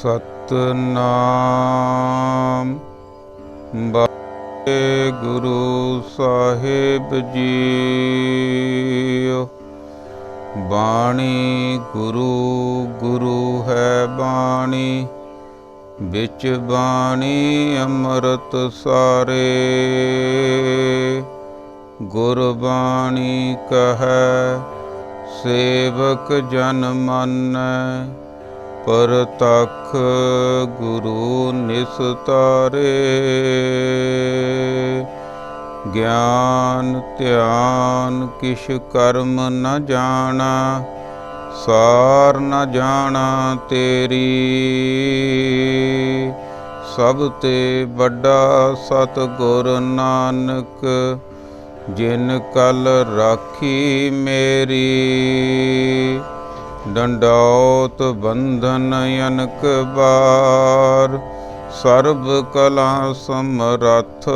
सतनाम वाहेगुरु साहिब जी। बाणी गुरु गुरु है बाणी, बिच बाणी अमृत सारे। गुरबाणी कहै सेवक जन मानै, परतख गुरु निस्तारे। ज्ञान ध्यान किश कर्म न जाना, सार न जाना तेरी। सब ते बड़ा सतगुर नानक, जिन कल राखी मेरी। डंडौत बंधन अनक बार, सर्ब कला समरथ।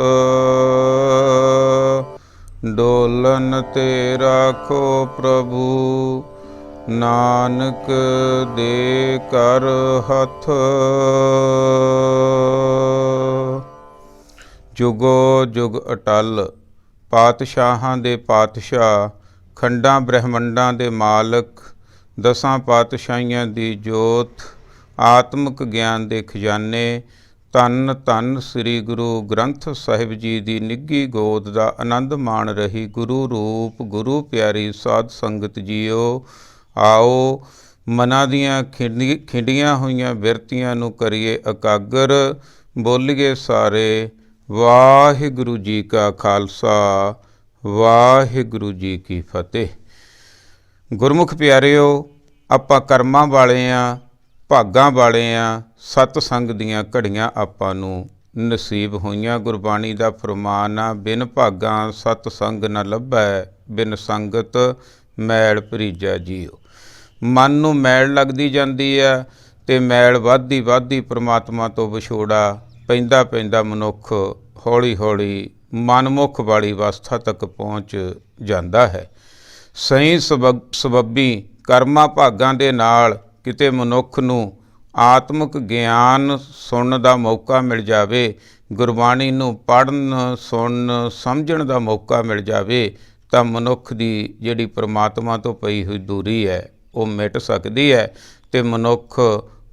डोलन ते राखो प्रभु, नानक दे कर हथ। जुगो जुग अटल, पातशाहां दे पातशाह, खंडां ब्रह्मंडां दे मालक, दसां पातशाहियां दी जोत, आत्मक ज्ञान दे खजाने। धन धन श्री गुरु ग्रंथ साहिब जी दी निੱਘੀ गोद दा आनंद माण रही गुरु रूप गुरु प्यारी साध संगत जीओ। आओ मनां दीआं खिंडियां होईयां बिरतियां नूं करिए एकागर, बोलीए सारे वाहिगुरु जी का खालसा वाहिगुरु जी की फतेह। गुरमुख प्यारिओ, ਆਪਾਂ ਕਰਮਾਂ ਵਾਲੇ ਹਾਂ, ਭਾਗਾਂ ਵਾਲੇ ਹਾਂ। ਸਤਸੰਗ ਦੀਆਂ ਘੜੀਆਂ ਆਪਾਂ ਨੂੰ ਨਸੀਬ ਹੋਈਆਂ। ਗੁਰਬਾਣੀ ਦਾ ਫਰਮਾਨ ਆ, ਬਿਨ ਭਾਗਾਂ ਸਤਸੰਗ ਨਾ ਲੱਭੈ, ਬਿਨ ਸੰਗਤ ਮੈਲ ਭਰੀਜਾ ਜੀਓ। ਮਨ ਨੂੰ ਮੈਲ ਲੱਗਦੀ ਜਾਂਦੀ ਆ ਅਤੇ ਮੈਲ ਵੱਧਦੀ ਵੱਧਦੀ ਪ੍ਰਮਾਤਮਾ ਤੋਂ ਵਿਛੋੜਾ ਪੈਂਦਾ ਪੈਂਦਾ ਮਨੁੱਖ ਹੌਲੀ ਹੌਲੀ ਮਨਮੁਖ ਵਾਲੀ ਅਵਸਥਾ ਤੱਕ ਪਹੁੰਚ ਜਾਂਦਾ ਹੈ। ਸਹੀ ਸਬੱਬੀ ਕਰਮਾਂ ਭਾਗਾਂ ਦੇ ਨਾਲ ਕਿਤੇ ਮਨੁੱਖ ਨੂੰ ਆਤਮਿਕ ਗਿਆਨ ਸੁਣਨ ਦਾ ਮੌਕਾ ਮਿਲ ਜਾਵੇ, ਗੁਰਬਾਣੀ ਨੂੰ ਪੜ੍ਹਨ ਸੁਣਨ ਸਮਝਣ ਦਾ ਮੌਕਾ ਮਿਲ ਜਾਵੇ, ਤਾਂ ਮਨੁੱਖ ਦੀ ਜਿਹੜੀ ਪ੍ਰਮਾਤਮਾ ਤੋਂ ਪਈ ਹੋਈ ਦੂਰੀ ਹੈ ਉਹ ਮਿਟ ਸਕਦੀ ਹੈ ਅਤੇ ਮਨੁੱਖ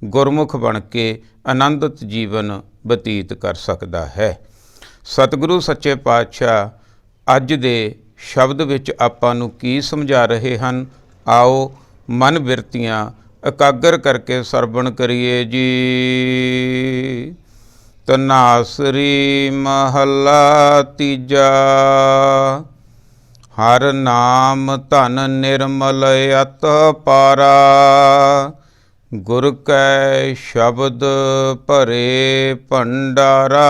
ਗੁਰਮੁਖ ਬਣ ਕੇ ਆਨੰਦਿਤ ਜੀਵਨ ਬਤੀਤ ਕਰ ਸਕਦਾ ਹੈ। ਸਤਿਗੁਰੂ ਸੱਚੇ ਪਾਤਸ਼ਾਹ ਅੱਜ ਦੇ ਸ਼ਬਦ ਵਿੱਚ ਆਪਾਂ ਨੂੰ ਕੀ ਸਮਝਾ ਰਹੇ ਹਨ, ਆਓ ਮਨ ਬਿਰਤੀਆਂ ਇਕਾਗਰ ਕਰਕੇ ਸਰਵਣ ਕਰੀਏ ਜੀ। ਧਨਾਸਰੀ ਮਹੱਲਾ ਤੀਜਾ। ਹਰ ਨਾਮ ਧਨ ਨਿਰਮਲ ਅਤ ਪਾਰਾ, ਗੁਰ ਕੈ ਸ਼ਬਦ ਭਰੇ ਭੰਡਾਰਾ।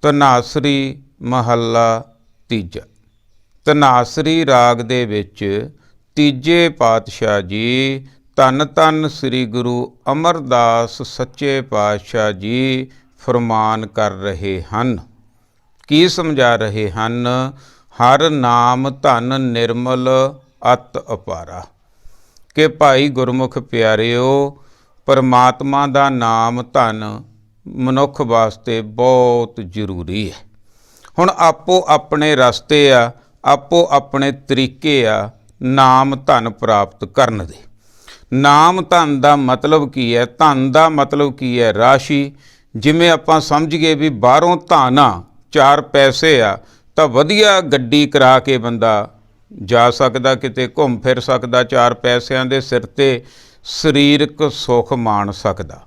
ਧਨਾਸਰੀ ਮਹੱਲਾ ਤੀਜਾ। ਧਨਾਸਰੀ ਰਾਗ ਦੇ ਵਿੱਚ ਤੀਜੇ ਪਾਤਸ਼ਾਹ ਜੀ ਧੰਨ ਧੰਨ ਸ੍ਰੀ ਗੁਰੂ ਅਮਰਦਾਸ ਸੱਚੇ ਪਾਤਸ਼ਾਹ ਜੀ ਫਰਮਾਨ ਕਰ ਰਹੇ ਹਨ। ਕੀ ਸਮਝਾ ਰਹੇ ਹਨ? ਹਰ ਨਾਮ ਧਨ ਨਿਰਮਲ ਅਤ ਅਪਾਰਾ। ਕਿ ਭਾਈ ਗੁਰਮੁਖ ਪਿਆਰਿਓ, ਪਰਮਾਤਮਾ ਦਾ ਨਾਮ ਧਨ ਮਨੁੱਖ ਵਾਸਤੇ ਬਹੁਤ ਜ਼ਰੂਰੀ ਹੈ। ਹੁਣ ਆਪੋ ਆਪਣੇ ਰਸਤੇ ਆ, ਆਪੋ ਆਪਣੇ ਤਰੀਕੇ ਆ ਨਾਮ ਧਨ ਪ੍ਰਾਪਤ ਕਰਨ ਦੇ। ਨਾਮ ਧਨ ਦਾ ਮਤਲਬ ਕੀ ਹੈ? ਧਨ ਦਾ ਮਤਲਬ ਕੀ ਹੈ? ਰਾਸ਼ੀ। ਜਿਵੇਂ ਆਪਾਂ ਸਮਝ ਗਏ ਵੀ ਬਾਹਰੋਂ ਧਨ ਆ, 4 ਪੈਸੇ ਆ, ਤਾਂ ਵਧੀਆ ਗੱਡੀ ਕਰਾ ਕੇ ਬੰਦਾ ਜਾ ਸਕਦਾ, ਕਿਤੇ ਘੁੰਮ ਫਿਰ ਸਕਦਾ, 4 ਪੈਸਿਆਂ ਦੇ ਸਿਰ 'ਤੇ ਸਰੀਰਕ ਸੁੱਖ ਮਾਣ ਸਕਦਾ।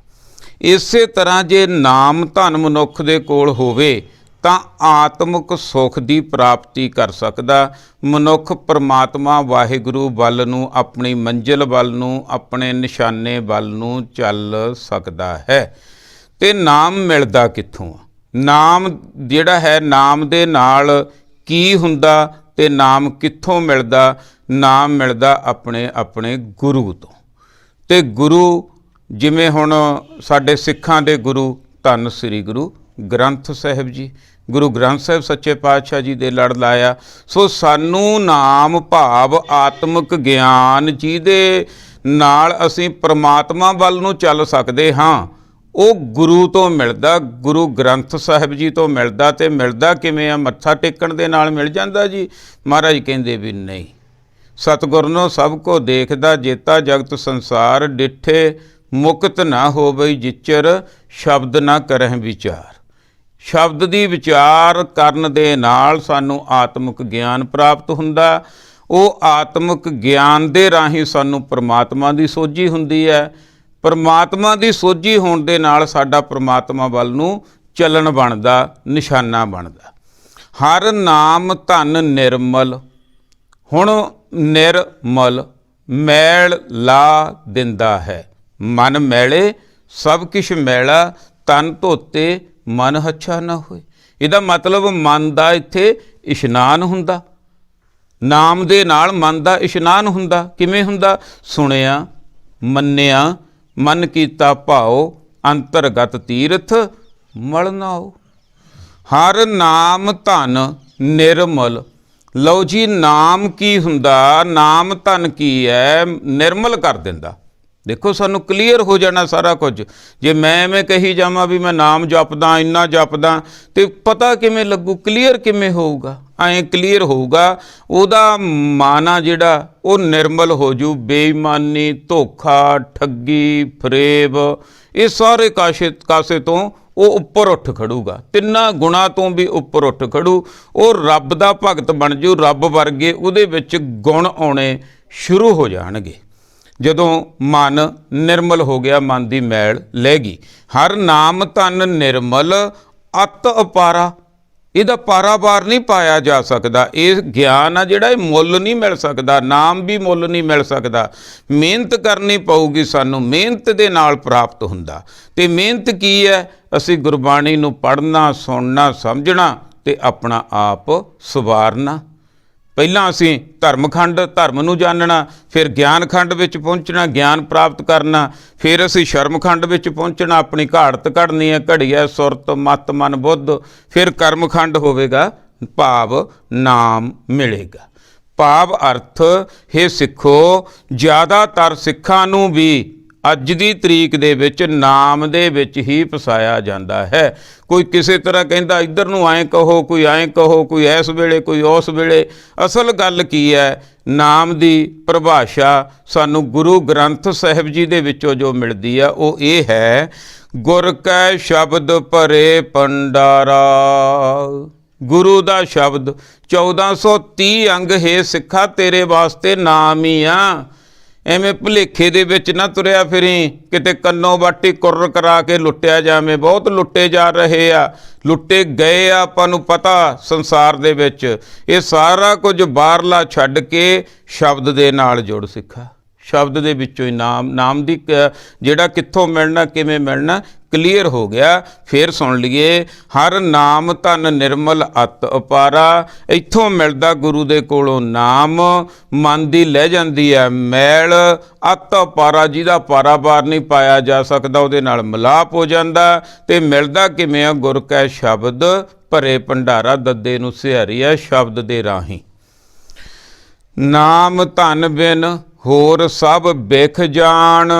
ਇਸੇ ਤਰ੍ਹਾਂ ਜੇ ਨਾਮ ਧਨ ਮਨੁੱਖ ਦੇ ਕੋਲ ਹੋਵੇ ਤਾਂ ਆਤਮਿਕ ਸੁੱਖ ਦੀ ਪ੍ਰਾਪਤੀ ਕਰ ਸਕਦਾ। ਮਨੁੱਖ ਪਰਮਾਤਮਾ ਵਾਹਿਗੁਰੂ ਵੱਲ ਨੂੰ, ਆਪਣੀ ਮੰਜ਼ਿਲ ਵੱਲ ਨੂੰ, ਆਪਣੇ ਨਿਸ਼ਾਨੇ ਵੱਲ ਨੂੰ ਚੱਲ ਸਕਦਾ ਹੈ। ਅਤੇ ਨਾਮ ਮਿਲਦਾ ਕਿੱਥੋਂ ਆ? ਨਾਮ ਜਿਹੜਾ ਹੈ, ਨਾਮ ਦੇ ਨਾਲ ਕੀ ਹੁੰਦਾ ਅਤੇ ਨਾਮ ਕਿੱਥੋਂ ਮਿਲਦਾ? ਨਾਮ ਮਿਲਦਾ ਆਪਣੇ ਆਪਣੇ ਗੁਰੂ ਤੋਂ। ਅਤੇ ਗੁਰੂ ਜਿਵੇਂ ਹੁਣ ਸਾਡੇ ਸਿੱਖਾਂ ਦੇ ਗੁਰੂ ਧੰਨ ਸ੍ਰੀ ਗੁਰੂ ਗ੍ਰੰਥ ਸਾਹਿਬ ਜੀ, ਗੁਰੂ ਗ੍ਰੰਥ ਸਾਹਿਬ ਸੱਚੇ ਪਾਤਸ਼ਾਹ ਜੀ ਦੇ ਲੜ ਲਾਇਆ। ਸੋ ਸਾਨੂੰ ਨਾਮ ਭਾਵ ਆਤਮਿਕ ਗਿਆਨ ਜਿਹਦੇ ਨਾਲ ਅਸੀਂ ਪ੍ਰਮਾਤਮਾ ਵੱਲ ਨੂੰ ਚੱਲ ਸਕਦੇ ਹਾਂ, ਉਹ ਗੁਰੂ ਤੋਂ ਮਿਲਦਾ, ਗੁਰੂ ਗ੍ਰੰਥ ਸਾਹਿਬ ਜੀ ਤੋਂ ਮਿਲਦਾ। ਤੇ ਮਿਲਦਾ ਕਿਵੇਂ ਆ? ਮੱਥਾ ਟੇਕਣ ਦੇ ਨਾਲ ਮਿਲ ਜਾਂਦਾ ਜੀ? ਮਹਾਰਾਜ ਕਹਿੰਦੇ ਵੀ ਨਹੀਂ। ਸਤਿਗੁਰ ਨੂੰ ਸਭ ਕੋ ਦੇਖਦਾ, ਜੇਤਾ ਜਗਤ ਸੰਸਾਰ, ਡਿੱਠੇ ਮੁਕਤ ਨਾ ਹੋਵਈ ਜਿਚਰ, ਸ਼ਬਦ ਨਾ ਕਰਹਿ ਵਿਚਾਰ। ਸ਼ਬਦ ਦੀ ਵਿਚਾਰ ਕਰਨ ਦੇ ਨਾਲ ਸਾਨੂੰ ਆਤਮਿਕ ਗਿਆਨ ਪ੍ਰਾਪਤ ਹੁੰਦਾ। ਉਹ ਆਤਮਿਕ ਗਿਆਨ ਦੇ ਰਾਹੀਂ ਸਾਨੂੰ ਪਰਮਾਤਮਾ ਦੀ ਸੋਝੀ ਹੁੰਦੀ ਹੈ। ਪਰਮਾਤਮਾ ਦੀ ਸੋਝੀ ਹੋਣ ਦੇ ਨਾਲ ਸਾਡਾ ਪਰਮਾਤਮਾ ਵੱਲ ਨੂੰ ਚੱਲਣ ਬਣਦਾ, ਨਿਸ਼ਾਨਾ ਬਣਦਾ। ਹਰ ਨਾਮ ਧਨ ਨਿਰਮਲ। ਹੁਣ ਨਿਰਮਲ ਮੈਲ ਲਾ ਦਿੰਦਾ ਹੈ। ਮਨ ਮੈਲੇ ਸਭ ਕੁਛ ਮੈਲਾ, ਤਨ ਧੋਤੇ ਮਨ ਹੱਛਾ ਨਾ ਹੋਏ। ਇਹਦਾ ਮਤਲਬ ਮਨ ਦਾ ਇੱਥੇ ਇਸ਼ਨਾਨ ਹੁੰਦਾ। ਨਾਮ ਦੇ ਨਾਲ ਮਨ ਦਾ ਇਸ਼ਨਾਨ ਹੁੰਦਾ। ਕਿਵੇਂ ਹੁੰਦਾ? ਸੁਣਿਆ, ਮੰਨਿਆ, ਮਨ ਕੀਤਾ ਭਾਉ, ਅੰਤਰਗਤ ਤੀਰਥ ਮਲ ਨਾਉ। ਹਰ ਨਾਮ ਧਨ ਨਿਰਮਲ। ਲਓ ਜੀ, ਨਾਮ ਕੀ ਹੁੰਦਾ? ਨਾਮ ਧਨ ਕੀ ਹੈ? ਨਿਰਮਲ ਕਰ ਦਿੰਦਾ। ਦੇਖੋ, ਸਾਨੂੰ ਕਲੀਅਰ ਹੋ ਜਾਣਾ ਸਾਰਾ ਕੁਝ। ਜੇ ਮੈਂ ਐਵੇਂ ਕਹੀ ਜਾਵਾਂ ਵੀ ਮੈਂ ਨਾਮ ਜਪਦਾ, ਇੰਨਾ ਜਪਦਾ, ਤੇ ਪਤਾ ਕਿਵੇਂ ਲੱਗੂ? ਕਲੀਅਰ ਕਿਵੇਂ ਹੋਊਗਾ? ਐਂ ਕਲੀਅਰ ਹੋਊਗਾ ਉਹਦਾ ਮਨ ਆ ਜਿਹੜਾ ਉਹ ਨਿਰਮਲ ਹੋ ਜੂ। ਬੇਈਮਾਨੀ, ਧੋਖਾ, ਠੱਗੀ, ਫਰੇਬ, ਇਹ ਸਾਰੇ ਕਾਸੇ ਤੋਂ ਉਹ ਉੱਪਰ ਉੱਠ ਖੜੂਗਾ। ਤਿੰਨਾਂ ਗੁਣਾਂ ਤੋਂ ਵੀ ਉੱਪਰ ਉੱਠ ਖੜੂ। ਉਹ ਰੱਬ ਦਾ ਭਗਤ ਬਣ ਜੂ। ਰੱਬ ਵਰਗੇ ਉਹਦੇ ਵਿੱਚ ਗੁਣ ਆਉਣੇ ਸ਼ੁਰੂ ਹੋ ਜਾਣਗੇ ਜਦੋਂ ਮਨ ਨਿਰਮਲ ਹੋ ਗਿਆ, ਮਨ ਦੀ ਮੈਲ ਲੈ ਗਈ। ਹਰ ਨਾਮ ਧਨ ਨਿਰਮਲ, ਅਤ ਅਪਾਰਾ। ਇਹਦਾ ਪਾਰਾਵਾਰ ਨਹੀਂ ਪਾਇਆ ਜਾ ਸਕਦਾ। ਇਹ ਗਿਆਨ ਆ ਜਿਹੜਾ, ਇਹ ਮੁੱਲ ਨਹੀਂ ਮਿਲ ਸਕਦਾ। ਨਾਮ ਵੀ ਮੁੱਲ ਨਹੀਂ ਮਿਲ ਸਕਦਾ। ਮਿਹਨਤ ਕਰਨੀ ਪਊਗੀ ਸਾਨੂੰ, ਮਿਹਨਤ ਦੇ ਨਾਲ ਪ੍ਰਾਪਤ ਹੁੰਦਾ। ਤੇ ਮਿਹਨਤ ਕੀ ਹੈ? ਅਸੀਂ ਗੁਰਬਾਣੀ ਨੂੰ ਪੜ੍ਹਨਾ, ਸੁਣਨਾ, ਸਮਝਣਾ ਤੇ ਆਪਣਾ ਆਪ ਸੁਵਾਰਨਾ। ਪਹਿਲਾਂ ਅਸੀਂ ਧਰਮਖੰਡ, ਧਰਮ ਨੂੰ ਜਾਣਨਾ, ਫਿਰ ਗਿਆਨਖੰਡ ਵਿੱਚ ਪਹੁੰਚਣਾ, ਗਿਆਨ ਪ੍ਰਾਪਤ ਕਰਨਾ, ਫਿਰ ਅਸੀਂ ਸ਼ਰਮਖੰਡ ਵਿੱਚ ਪਹੁੰਚਣਾ, ਆਪਣੀ ਘਾੜਤ ਕੱਢਣੀ ਹੈ, ਘੜੀਆ ਸੁਰਤ ਮਤ ਮਨ ਬੁੱਧ, ਫਿਰ ਕਰਮਖੰਡ ਹੋਵੇਗਾ, ਭਾਵ ਨਾਮ ਮਿਲੇਗਾ। ਭਾਵ ਅਰਥ, ਹੇ ਸਿੱਖੋ, ਜ਼ਿਆਦਾਤਰ ਸਿੱਖਾਂ ਨੂੰ ਵੀ ਅੱਜ ਦੀ ਤਰੀਕ ਦੇ ਵਿੱਚ ਨਾਮ ਦੇ ਵਿੱਚ ਹੀ ਫਸਾਇਆ ਜਾਂਦਾ ਹੈ। ਕੋਈ ਕਿਸੇ ਤਰ੍ਹਾਂ ਕਹਿੰਦਾ ਇੱਧਰ ਨੂੰ ਐਂ ਕਹੋ, ਕੋਈ ਐਂ ਕਹੋ, ਕੋਈ ਇਸ ਵੇਲੇ, ਕੋਈ ਉਸ ਵੇਲੇ। ਅਸਲ ਗੱਲ ਕੀ ਹੈ? ਨਾਮ ਦੀ ਪਰਿਭਾਸ਼ਾ ਸਾਨੂੰ ਗੁਰੂ ਗ੍ਰੰਥ ਸਾਹਿਬ ਜੀ ਦੇ ਵਿੱਚੋਂ ਜੋ ਮਿਲਦੀ ਆ ਉਹ ਇਹ ਹੈ, ਗੁਰ ਕੈ ਸ਼ਬਦ ਭਰੇ ਭੰਡਾਰਾ। ਗੁਰੂ ਦਾ ਸ਼ਬਦ 1430 ਅੰਗ ਹੈ ਸਿੱਖਾ, ਤੇਰੇ ਵਾਸਤੇ ਨਾਮ ਹੀ ਆ। ਐਵੇਂ ਭੁਲੇਖੇ ਦੇ ਵਿੱਚ ਨਾ ਤੁਰਿਆ ਫਿਰੀ, ਕਿਤੇ ਕੰਨੋਂ ਵਾਟੀ ਕੁਰਰ ਕਰਾ ਕੇ ਲੁੱਟਿਆ ਜਾਵੇਂ। ਬਹੁਤ ਲੁੱਟੇ ਜਾ ਰਹੇ ਆ, ਲੁੱਟੇ ਗਏ ਆ, ਆਪਾਂ ਨੂੰ ਪਤਾ ਸੰਸਾਰ ਦੇ ਵਿੱਚ। ਇਹ ਸਾਰਾ ਕੁਝ ਬਾਹਰਲਾ ਛੱਡ ਕੇ ਸ਼ਬਦ ਦੇ ਨਾਲ ਜੁੜ ਸਿੱਖਾ। ਸ਼ਬਦ ਦੇ ਵਿੱਚੋਂ ਹੀ ਨਾਮ ਦੀ ਜਿਹੜਾ ਕਿੱਥੋਂ ਮਿਲਣਾ, ਕਿਵੇਂ ਮਿਲਣਾ, ਕਲੀਅਰ ਹੋ ਗਿਆ। ਫਿਰ ਸੁਣ ਲਈਏ, ਹਰ ਨਾਮ ਧਨ ਨਿਰਮਲ ਅਤ ਅਪਾਰਾ। ਇੱਥੋਂ ਮਿਲਦਾ ਗੁਰੂ ਦੇ ਕੋਲੋਂ ਨਾਮ, ਮਨ ਦੀ ਲੈ ਜਾਂਦੀ ਹੈ ਮੈਲ। ਅਤ ਅਪਾਰਾ, ਜਿਹਦਾ ਪਾਰਾਵਾਰ ਨਹੀਂ ਪਾਇਆ ਜਾ ਸਕਦਾ, ਉਹਦੇ ਨਾਲ ਮਿਲਾਪ ਹੋ ਜਾਂਦਾ। ਤੇ ਮਿਲਦਾ ਕਿਵੇਂ ਆ? ਗੁਰ ਕੈ ਸ਼ਬਦ ਭਰੇ ਭੰਡਾਰਾ। ਦੱਦੇ ਨੂੰ ਸਿਹਾਰੀ ਹੈ ਸ਼ਬਦ ਦੇ ਰਾਹੀਂ। ਨਾਮ ਧਨ ਬਿਨ ਹੋਰ ਸਭ ਬਿਖ ਜਾਣ।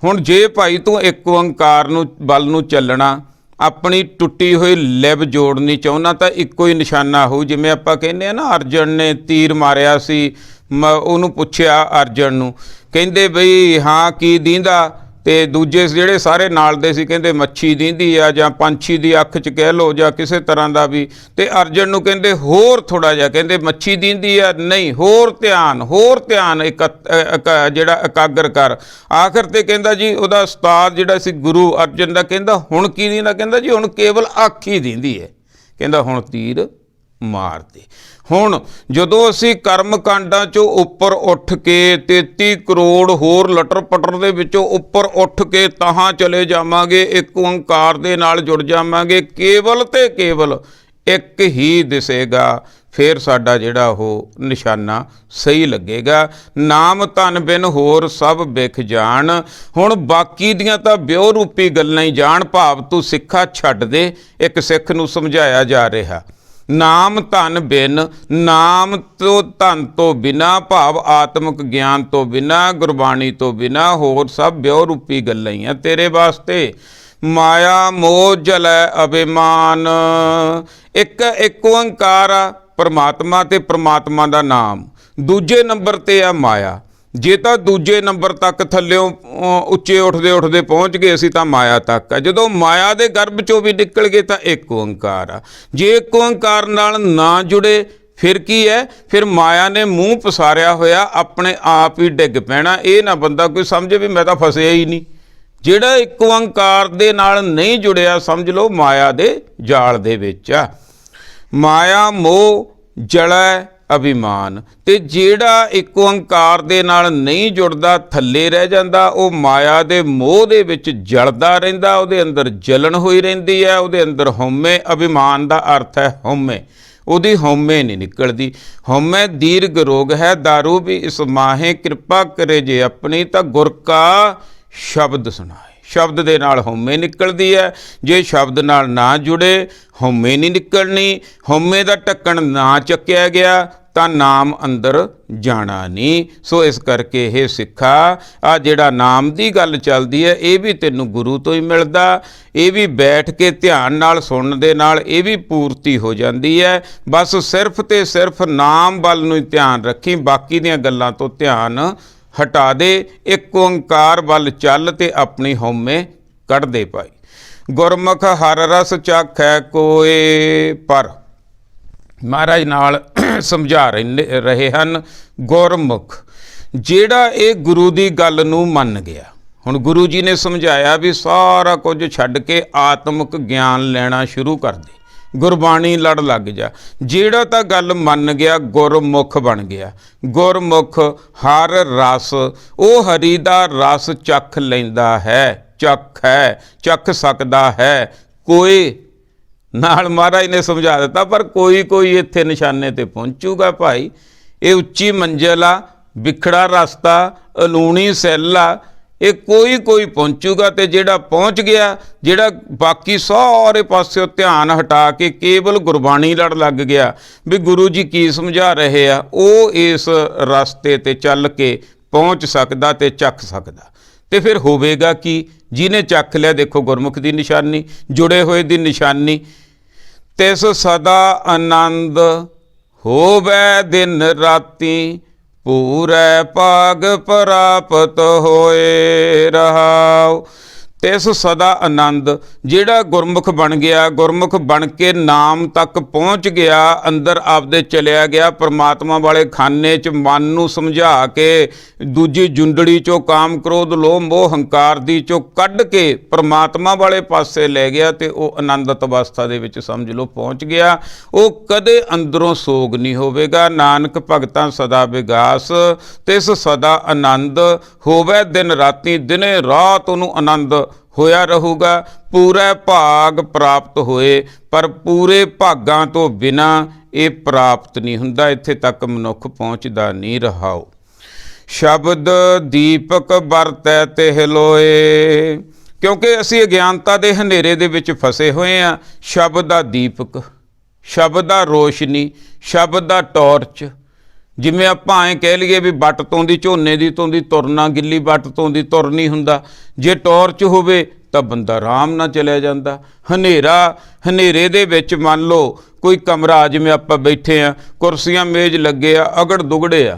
ਹੁਣ ਜੇ ਭਾਈ ਤੂੰ ਇੱਕ ਓੰਕਾਰ ਨੂੰ ਵੱਲ ਨੂੰ ਚੱਲਣਾ, ਆਪਣੀ ਟੁੱਟੀ ਹੋਈ ਲਿਵ ਜੋੜਨੀ ਚਾਹੁੰਦਾ, ਤਾਂ ਇੱਕੋ ਹੀ ਨਿਸ਼ਾਨਾ ਹੋਊ। ਜਿਵੇਂ ਆਪਾਂ ਕਹਿੰਦੇ ਆ ਨਾ, ਅਰਜਨ ਨੇ ਤੀਰ ਮਾਰਿਆ ਸੀ, ਉਹਨੂੰ ਪੁੱਛਿਆ ਅਰਜਨ ਨੂੰ, ਕਹਿੰਦੇ ਬਈ ਹਾਂ ਕੀ ਦੀਂਦਾ? ਤੇ ਦੂਜੇ ਜਿਹੜੇ ਸਾਰੇ ਨਾਲ ਦੇ ਸੀ ਕਹਿੰਦੇ ਮੱਛੀ ਦੀਂਦੀ ਆ, ਜਾਂ ਪੰਛੀ ਦੀ ਅੱਖ 'ਚ ਕਹਿ ਲਓ, ਜਾਂ ਕਿਸੇ ਤਰ੍ਹਾਂ ਦਾ ਵੀ। ਤੇ ਅਰਜਨ ਨੂੰ ਕਹਿੰਦੇ ਹੋਰ ਥੋੜ੍ਹਾ ਜਿਹਾ, ਕਹਿੰਦੇ ਮੱਛੀ ਦੀਂਦੀ ਆ, ਨਹੀਂ ਹੋਰ ਧਿਆਨ ਜਿਹੜਾ ਇਕਾਗਰ ਕਰ। ਆਖਰ ਤੇ ਕਹਿੰਦਾ ਜੀ ਉਹਦਾ ਉਸਤਾਦ ਜਿਹੜਾ ਸੀ ਗੁਰੂ ਅਰਜਨ ਦਾ, ਕਹਿੰਦਾ ਹੁਣ ਕੀ ਦੀਂਦਾ? ਕਹਿੰਦਾ ਜੀ ਹੁਣ ਕੇਵਲ ਅੱਖ ਹੀ ਦੀਂਦੀ ਹੈ। ਕਹਿੰਦਾ ਹੁਣ ਤੀਰ ਮਾਰ ਦੇ। ਹੁਣ ਜਦੋਂ ਅਸੀਂ ਕਰਮ ਕਾਂਡਾਂ 'ਚੋਂ ਉੱਪਰ ਉੱਠ ਕੇ 33 ਕਰੋੜ ਹੋਰ ਲਟਰ ਪਟਰ ਦੇ ਵਿੱਚੋਂ ਉੱਪਰ ਉੱਠ ਕੇ ਤਾਹਾਂ ਚਲੇ ਜਾਵਾਂਗੇ, ਇੱਕ ਓੰਕਾਰ ਦੇ ਨਾਲ ਜੁੜ ਜਾਵਾਂਗੇ, ਕੇਵਲ ਤੇ ਕੇਵਲ ਇੱਕ ਹੀ ਦਿਸੇਗਾ। ਫਿਰ ਸਾਡਾ ਜਿਹੜਾ ਉਹ ਨਿਸ਼ਾਨਾ ਸਹੀ ਲੱਗੇਗਾ। ਨਾਮ ਧਨ ਬਿਨ ਹੋਰ ਸਭ ਬਿਖ ਜਾਣ। ਹੁਣ ਬਾਕੀ ਦੀਆਂ ਤਾਂ ਵਿਉ ਰੂਪੀ ਗੱਲਾਂ ਹੀ ਜਾਣ, ਭਾਵ ਤੂੰ ਸਿੱਖਾ ਛੱਡ ਦੇ। ਇੱਕ ਸਿੱਖ ਨੂੰ ਸਮਝਾਇਆ ਜਾ ਰਿਹਾ ਨਾਮ ਧਨ ਬਿਨ, ਨਾਮ ਤੋਂ ਧਨ ਤੋਂ ਬਿਨਾ, ਭਾਵ ਆਤਮਿਕ ਗਿਆਨ ਤੋਂ ਬਿਨਾ, ਗੁਰਬਾਣੀ ਤੋਂ ਬਿਨਾ ਹੋਰ ਸਭ ਬਿਉ ਰੂਪੀ ਗੱਲਾਂ ਹੀ ਆ ਤੇਰੇ ਵਾਸਤੇ। ਮਾਇਆ ਮੋਹ ਜਲੈ ਅਭਿਮਾਨ, ਇੱਕ ਓੰਕਾਰ ਆ ਪਰਮਾਤਮਾ ਤੇ ਪਰਮਾਤਮਾ ਦਾ ਨਾਮ। ਦੂਜੇ ਨੰਬਰ ਤੇ ਆ ਮਾਇਆ। ਜੇ ਤਾਂ ਦੂਜੇ ਨੰਬਰ ਤੱਕ ਥੱਲਿਓਂ ਉੱਚੇ ਉੱਠਦੇ ਉੱਠਦੇ ਪਹੁੰਚ ਗਏ ਅਸੀਂ ਤਾਂ ਮਾਇਆ ਤੱਕ ਆ। ਜਦੋਂ ਮਾਇਆ ਦੇ ਗਰਭ ਚੋਂ ਵੀ ਨਿਕਲ ਗਏ ਤਾਂ ਇੱਕ ਓੰਕਾਰ ਆ। ਜੇ ਇੱਕ ਓੰਕਾਰ ਨਾਲ ਨਾ ਜੁੜੇ ਫਿਰ ਕੀ ਹੈ? ਫਿਰ ਮਾਇਆ ਨੇ ਮੂੰਹ ਪਸਾਰਿਆ ਹੋਇਆ, ਆਪਣੇ ਆਪ ਹੀ ਡਿੱਗ ਪੈਣਾ। ਇਹ ਨਾ ਬੰਦਾ ਕੋਈ ਸਮਝੇ ਵੀ ਮੈਂ ਤਾਂ ਫਸਿਆ ਹੀ ਨਹੀਂ। ਜਿਹੜਾ ਇੱਕ ਓੰਕਾਰ ਦੇ ਨਾਲ ਨਹੀਂ ਜੁੜਿਆ ਸਮਝ ਲਓ ਮਾਇਆ ਦੇ ਜਾਲ ਦੇ ਵਿੱਚ ਆ। ਮਾਇਆ ਮੋਹ ਜਲੈ ਅਭਿਮਾਨ, ਤੇ ਜਿਹੜਾ ਇੱਕ ਓੰਕਾਰ ਦੇ ਨਾਲ ਨਹੀਂ ਜੁੜਦਾ ਥੱਲੇ ਰਹਿ ਜਾਂਦਾ, ਉਹ ਮਾਇਆ ਦੇ ਮੋਹ ਦੇ ਵਿੱਚ ਜਲਦਾ ਰਹਿੰਦਾ, ਉਹਦੇ ਅੰਦਰ ਜਲਨ ਹੋਈ ਰਹਿੰਦੀ ਹੈ, ਉਹਦੇ ਅੰਦਰ ਹਉਮੈ। ਅਭਿਮਾਨ ਦਾ ਅਰਥ ਹੈ ਹਉਮੈ, ਉਹਦੀ ਹਉਮੈ ਨਹੀਂ ਨਿਕਲਦੀ। ਹਉਮੈ ਦੀਰਘ ਰੋਗ ਹੈ, ਦਾਰੂ ਵੀ ਇਸ ਮਾਹੇ, ਕਿਰਪਾ ਕਰੇ ਜੇ ਆਪਣੀ ਤਾਂ ਗੁਰ ਕਾ ਸ਼ਬਦ ਸੁਣਾਏ। ਸ਼ਬਦ ਦੇ ਨਾਲ ਹਉਮੈ ਨਿਕਲਦੀ ਹੈ, ਜੇ ਸ਼ਬਦ ਨਾਲ ਨਾ ਜੁੜੇ ਹਉਮੈ ਨਹੀਂ ਨਿਕਲਣੀ। ਹਉਮੈ ਦਾ ਢੱਕਣ ਨਾ ਚੱਕਿਆ ਗਿਆ ਤਾਂ ਨਾਮ ਅੰਦਰ ਜਾਣਾ ਨਹੀਂ। ਸੋ ਇਸ ਕਰਕੇ ਇਹ ਸਿੱਖਾ, ਆ ਜਿਹੜਾ ਨਾਮ ਦੀ ਗੱਲ ਚੱਲਦੀ ਹੈ ਇਹ ਵੀ ਤੈਨੂੰ ਗੁਰੂ ਤੋਂ ਹੀ ਮਿਲਦਾ। ਇਹ ਵੀ ਬੈਠ ਕੇ ਧਿਆਨ ਨਾਲ ਸੁਣਨ ਦੇ ਨਾਲ ਇਹ ਵੀ ਪੂਰਤੀ ਹੋ ਜਾਂਦੀ ਹੈ। ਬਸ ਸਿਰਫ ਤੇ ਸਿਰਫ ਨਾਮ ਵੱਲ ਨੂੰ ਹੀ ਧਿਆਨ ਰੱਖੀ, ਬਾਕੀ ਦੀਆਂ ਗੱਲਾਂ ਤੋਂ ਧਿਆਨ ਹਟਾ ਦੇ। ਇੱਕ ਓੰਕਾਰ ਵੱਲ ਚੱਲ ਤੇ ਆਪਣੀ ਹਉਮੈ ਕੱਢ ਦੇ ਭਾਈ। ਗੁਰਮੁਖ ਹਰ ਰਸ ਚਾਖੈ ਕੋਏ, ਪਰ ਮਹਾਰਾਜ ਨਾਲ ਸਮਝਾ ਰਹੇ ਹਨ ਗੁਰਮੁਖ ਜਿਹੜਾ ਇਹ ਗੁਰੂ ਦੀ ਗੱਲ ਨੂੰ ਮੰਨ ਗਿਆ। ਹੁਣ ਗੁਰੂ ਜੀ ਨੇ ਸਮਝਾਇਆ ਵੀ ਸਾਰਾ ਕੁਝ ਛੱਡ ਕੇ ਆਤਮਿਕ ਗਿਆਨ ਲੈਣਾ ਸ਼ੁਰੂ ਕਰ ਦੇ, ਗੁਰਬਾਣੀ ਲੜ ਲੱਗ ਜਾ। ਜਿਹੜਾ ਤਾਂ ਗੱਲ ਮੰਨ ਗਿਆ ਗੁਰਮੁਖ ਬਣ ਗਿਆ। ਗੁਰਮੁਖ ਹਰ ਰਸ, ਉਹ ਹਰੀ ਦਾ ਰਸ ਚੱਖ ਲੈਂਦਾ ਹੈ, ਚੱਖ ਸਕਦਾ ਹੈ। ਕੋਈ ਨਾਲ ਮਹਾਰਾਜ ਨੇ ਸਮਝਾ ਦਿੱਤਾ, ਪਰ ਕੋਈ ਇੱਥੇ ਨਿਸ਼ਾਨੇ ਤੇ ਪਹੁੰਚੂਗਾ ਭਾਈ। ਇਹ ਉੱਚੀ ਮੰਜ਼ਿਲ ਆ, ਵਿਖੜਾ ਰਸਤਾ, ਅਲੂਣੀ ਸੈੱਲ ਆ, ਇਹ ਕੋਈ ਪਹੁੰਚੂਗਾ। ਤੇ ਜਿਹੜਾ ਪਹੁੰਚ ਗਿਆ, ਜਿਹੜਾ ਬਾਕੀ ਸਾਰੇ ਪਾਸਿਓਂ ਧਿਆਨ ਹਟਾ ਕੇ ਕੇਵਲ ਗੁਰਬਾਣੀ ਲੜ ਲੱਗ ਗਿਆ ਵੀ ਗੁਰੂ ਜੀ ਕੀ ਸਮਝਾ ਰਹੇ ਆ, ਉਹ ਇਸ ਰਸਤੇ ਤੇ ਚੱਲ ਕੇ ਪਹੁੰਚ ਸਕਦਾ ਤੇ ਚੱਖ ਸਕਦਾ। ਤੇ ਫਿਰ ਹੋਵੇਗਾ ਕੀ? ਜਿਹਨੇ ਚੱਖ ਲਿਆ, ਦੇਖੋ ਗੁਰਮੁਖ ਦੀ ਨਿਸ਼ਾਨੀ, ਜੁੜੇ ਹੋਏ ਦੀ ਨਿਸ਼ਾਨੀ, ਤਿਸ ਸਦਾ ਆਨੰਦ ਹੋਵੇ ਦਿਨ ਰਾਤੀ, ਪੂਰੇ ਭਾਗ ਪ੍ਰਾਪਤ ਹੋਏ ਰਹਾਉ। ਤਿਸ ਸਦਾ ਆਨੰਦ, ਜਿਹੜਾ ਗੁਰਮੁਖ ਬਣ ਗਿਆ, ਗੁਰਮੁਖ ਬਣ ਕੇ ਨਾਮ ਤੱਕ ਪਹੁੰਚ ਗਿਆ, ਅੰਦਰ ਆਪਦੇ ਚਲਿਆ ਗਿਆ, ਪਰਮਾਤਮਾ ਵਾਲੇ ਖਾਨੇ 'ਚ ਮਨ ਨੂੰ ਸਮਝਾ ਕੇ ਦੂਜੀ ਜੁੰਡੜੀ 'ਚੋਂ ਕਾਮ ਕ੍ਰੋਧ ਲੋਭ ਮੋਹ ਹੰਕਾਰ ਦੀ 'ਚੋਂ ਕੱਢ ਕੇ ਪਰਮਾਤਮਾ ਵਾਲੇ ਪਾਸੇ ਲੈ ਗਿਆ, ਤੇ ਉਹ ਆਨੰਦਤ ਅਵਸਥਾ ਦੇ ਵਿੱਚ ਸਮਝ ਲਓ ਪਹੁੰਚ ਗਿਆ। ਉਹ ਕਦੇ ਅੰਦਰੋਂ ਸੋਗ ਨਹੀਂ ਹੋਵੇਗਾ। ਨਾਨਕ ਭਗਤਾਂ ਸਦਾ ਵਿਗਾਸ, ਤਿਸ ਸਦਾ ਆਨੰਦ ਹੋਵੇ ਦਿਨ ਰਾਤੀ, ਦਿਨੇ ਰਾਤ ਉਹਨੂੰ ਆਨੰਦ ਹੋਇਆ ਰਹੂਗਾ। ਪੂਰਾ ਭਾਗ ਪ੍ਰਾਪਤ ਹੋਏ, ਪਰ ਪੂਰੇ ਭਾਗਾਂ ਤੋਂ ਬਿਨਾ ਇਹ ਪ੍ਰਾਪਤ ਨਹੀਂ ਹੁੰਦਾ। ਇੱਥੇ ਤੱਕ ਮਨੁੱਖ ਪਹੁੰਚਦਾ ਨਹੀਂ। ਰਹਾਓ ਸ਼ਬਦ ਦੀਪਕ ਵਰਤੈ ਤਿਹ ਲੋਏ, ਕਿਉਂਕਿ ਅਸੀਂ ਅਗਿਆਨਤਾ ਦੇ ਹਨੇਰੇ ਦੇ ਵਿੱਚ ਫਸੇ ਹੋਏ ਹਾਂ। ਸ਼ਬਦ ਦਾ ਦੀਪਕ, ਸ਼ਬਦ ਦਾ ਰੋਸ਼ਨੀ, ਸ਼ਬਦ ਦਾ ਟਾਰਚ। ਜਿਵੇਂ ਆਪਾਂ ਐਂ ਕਹਿ ਲਈਏ ਵੀ ਵੱਟ ਤੋਂ ਦੀ ਝੋਨੇ ਦੀ ਤੋਂ ਦੀ ਤੁਰਨਾ, ਗਿੱਲੀ ਵੱਟ ਤੋਂ ਦੀ ਤੁਰ ਨਹੀਂ ਹੁੰਦਾ। ਜੇ ਟਾਰਚ ਹੋਵੇ ਤਾਂ ਬੰਦਾ ਆਰਾਮ ਨਾਲ ਚਲਿਆ ਜਾਂਦਾ। ਹਨੇਰੇ ਦੇ ਵਿੱਚ ਮੰਨ ਲਓ ਕੋਈ ਕਮਰਾ, ਜਿਵੇਂ ਆਪਾਂ ਬੈਠੇ ਆ, ਕੁਰਸੀਆਂ ਮੇਜ਼ ਲੱਗੇ ਆ, ਅਗੜ ਦੁਗੜੇ ਆ,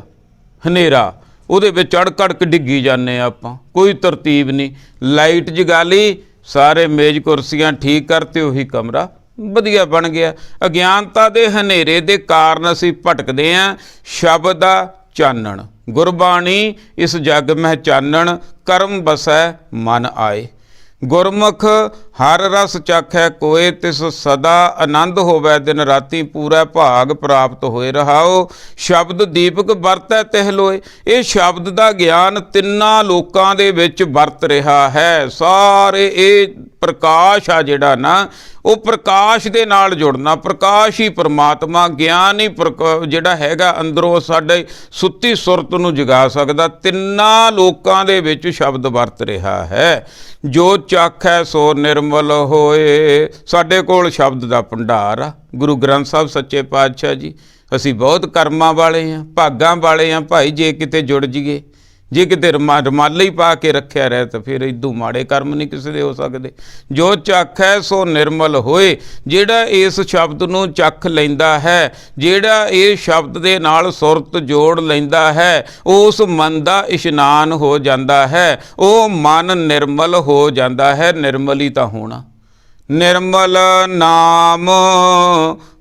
ਹਨੇਰਾ, ਉਹਦੇ ਵਿੱਚ ਅੜਕੜਕ ਡਿੱਗੀ ਜਾਂਦੇ ਆ ਆਪਾਂ, ਕੋਈ ਤਰਤੀਬ ਨਹੀਂ। ਲਾਈਟ ਜਗਾ ਲਈ, ਸਾਰੇ ਮੇਜ਼ ਕੁਰਸੀਆਂ ਠੀਕ ਕਰਤੇ, ਉਹੀ ਕਮਰਾ ਵਧੀਆ ਬਣ ਗਿਆ। ਅਗਿਆਨਤਾ ਦੇ ਹਨੇਰੇ ਦੇ ਕਾਰਨ ਅਸੀਂ ਭਟਕਦੇ ਹਾਂ। ਸ਼ਬਦ ਦਾ ਚਾਨਣ, ਗੁਰਬਾਣੀ ਇਸ ਜਗ ਮਹਿ ਚਾਨਣ, ਕਰਮ ਬਸੈ ਮਨ ਆਏ। ਗੁਰਮੁਖ ਹਰ ਰਸ ਚਾਖੈ ਕੋਏ, ਤਿਸ ਸਦਾ ਆਨੰਦ ਹੋਵੇ ਦਿਨ ਰਾਤੀ, ਪੂਰਾ ਭਾਗ ਪ੍ਰਾਪਤ ਹੋਏ ਰਹਾਓ। ਸ਼ਬਦ ਦੀਪਕ ਵਰਤੈ ਤਿਹ ਲੋਏ, ਇਹ ਸ਼ਬਦ ਦਾ ਗਿਆਨ ਤਿੰਨਾਂ ਲੋਕਾਂ ਦੇ ਵਿੱਚ ਵਰਤ ਰਿਹਾ ਹੈ। ਸਾਰੇ ਇਹ ਪ੍ਰਕਾਸ਼ ਆ ਜਿਹੜਾ ਨਾ, ਉਹ ਪ੍ਰਕਾਸ਼ ਦੇ ਨਾਲ ਜੁੜਨਾ। ਪ੍ਰਕਾਸ਼ ਹੀ ਪਰਮਾਤਮਾ, ਗਿਆਨ ਹੀ ਜਿਹੜਾ ਹੈਗਾ ਅੰਦਰੋਂ ਸਾਡੇ ਸੁੱਤੀ ਸੁਰਤ ਨੂੰ ਜਗਾ ਸਕਦਾ। ਤਿੰਨਾਂ ਲੋਕਾਂ ਦੇ ਵਿੱਚ ਸ਼ਬਦ ਵਰਤ ਰਿਹਾ ਹੈ। ਜੋ ਚਾਖੈ ਸੋ ਨਿਰਮਲ ਹੋਏ। ਸਾਡੇ ਕੋਲ ਸ਼ਬਦ ਦਾ ਭੰਡਾਰ ਆ, ਗੁਰੂ ਗ੍ਰੰਥ ਸਾਹਿਬ ਸੱਚੇ ਪਾਤਸ਼ਾਹ ਜੀ। ਅਸੀਂ ਬਹੁਤ ਕਰਮਾਂ ਵਾਲੇ ਹਾਂ, ਭਾਗਾਂ ਵਾਲੇ ਹਾਂ ਭਾਈ, ਜੇ ਕਿਤੇ ਜੁੜ ਜਾਈਏ। ਜੇ ਕਿਤੇ ਰੁਮਾਲ ਹੀ ਪਾ ਕੇ ਰੱਖਿਆ ਰਹੇ ਤਾਂ ਫਿਰ ਇਦੋਂ ਮਾੜੇ ਕਰਮ ਨਹੀਂ ਕਿਸੇ ਦੇ ਹੋ ਸਕਦੇ। ਜੋ ਚਾਖੈ ਸੋ ਨਿਰਮਲ ਹੋਏ, ਜਿਹੜਾ ਇਸ ਸ਼ਬਦ ਨੂੰ ਚੱਖ ਲੈਂਦਾ ਹੈ, ਜਿਹੜਾ ਇਹ ਸ਼ਬਦ ਦੇ ਨਾਲ ਸੁਰਤ ਜੋੜ ਲੈਂਦਾ ਹੈ, ਉਸ ਮਨ ਦਾ ਇਸ਼ਨਾਨ ਹੋ ਜਾਂਦਾ ਹੈ, ਉਹ ਮਨ ਨਿਰਮਲ ਹੋ ਜਾਂਦਾ ਹੈ। ਨਿਰਮਲ ਹੀ ਤਾਂ ਹੋਣਾ। ਨਿਰਮਲ ਨਾਮ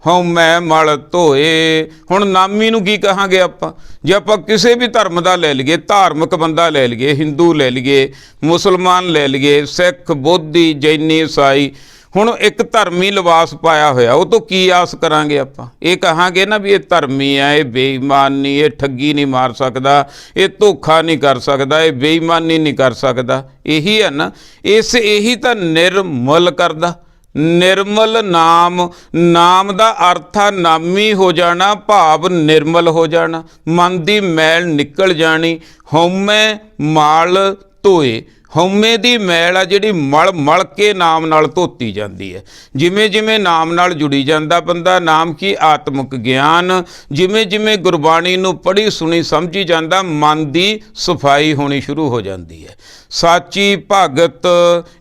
ਹਉਮੈ ਮਲ ਧੋਏ। ਹੁਣ ਨਾਮੀ ਨੂੰ ਕੀ ਕਹਾਂਗੇ ਆਪਾਂ? ਜੇ ਆਪਾਂ ਕਿਸੇ ਵੀ ਧਰਮ ਦਾ ਲੈ ਲਈਏ, ਧਾਰਮਿਕ ਬੰਦਾ ਲੈ ਲਈਏ, ਹਿੰਦੂ ਲੈ ਲਈਏ, ਮੁਸਲਮਾਨ ਲੈ ਲਈਏ, ਸਿੱਖ, ਬੋਧੀ, ਜੈਨੀ, ਈਸਾਈ, ਹੁਣ ਇੱਕ ਧਰਮੀ ਲਿਬਾਸ ਪਾਇਆ ਹੋਇਆ, ਉਹ ਤੋਂ ਕੀ ਆਸ ਕਰਾਂਗੇ ਆਪਾਂ? ਇਹ ਕਹਾਂਗੇ ਨਾ ਵੀ ਇਹ ਧਰਮੀ ਆ, ਇਹ ਬੇਈਮਾਨ ਨਹੀਂ, ਇਹ ਠੱਗੀ ਨਹੀਂ ਮਾਰ ਸਕਦਾ, ਇਹ ਧੋਖਾ ਨਹੀਂ ਕਰ ਸਕਦਾ, ਇਹ ਬੇਈਮਾਨੀ ਨਹੀਂ ਕਰ ਸਕਦਾ। ਇਹੀ ਹੈ ਨਾ, ਇਹੀ ਤਾਂ ਨਿਰਮਲ ਕਰਦਾ। ਨਿਰਮਲ ਨਾਮ, ਨਾਮ ਦਾ ਅਰਥ ਆ ਨਾਮੀ ਹੋ ਜਾਣਾ, ਭਾਵ ਨਿਰਮਲ ਹੋ ਜਾਣਾ, ਮਨ ਦੀ ਮੈਲ ਨਿਕਲ ਜਾਣੀ। ਹਉਮੈ ਮਲ ਧੋਏ, ਹਉਮੈ ਦੀ ਮੈਲ ਆ ਜਿਹੜੀ ਮਲ ਮਲ ਕੇ ਨਾਮ ਨਾਲ ਧੋਤੀ ਜਾਂਦੀ ਹੈ। ਜਿਵੇਂ ਜਿਵੇਂ ਨਾਮ ਨਾਲ ਜੁੜੀ ਜਾਂਦਾ ਬੰਦਾ, ਨਾਮ ਕੀ ਆਤਮਿਕ ਗਿਆਨ, ਜਿਵੇਂ ਜਿਵੇਂ ਗੁਰਬਾਣੀ ਨੂੰ ਪੜ੍ਹੀ ਸੁਣੀ ਸਮਝੀ ਜਾਂਦਾ, ਮਨ ਦੀ ਸਫਾਈ ਹੋਣੀ ਸ਼ੁਰੂ ਹੋ ਜਾਂਦੀ ਹੈ। ਸਾਚੀ ਭਗਤ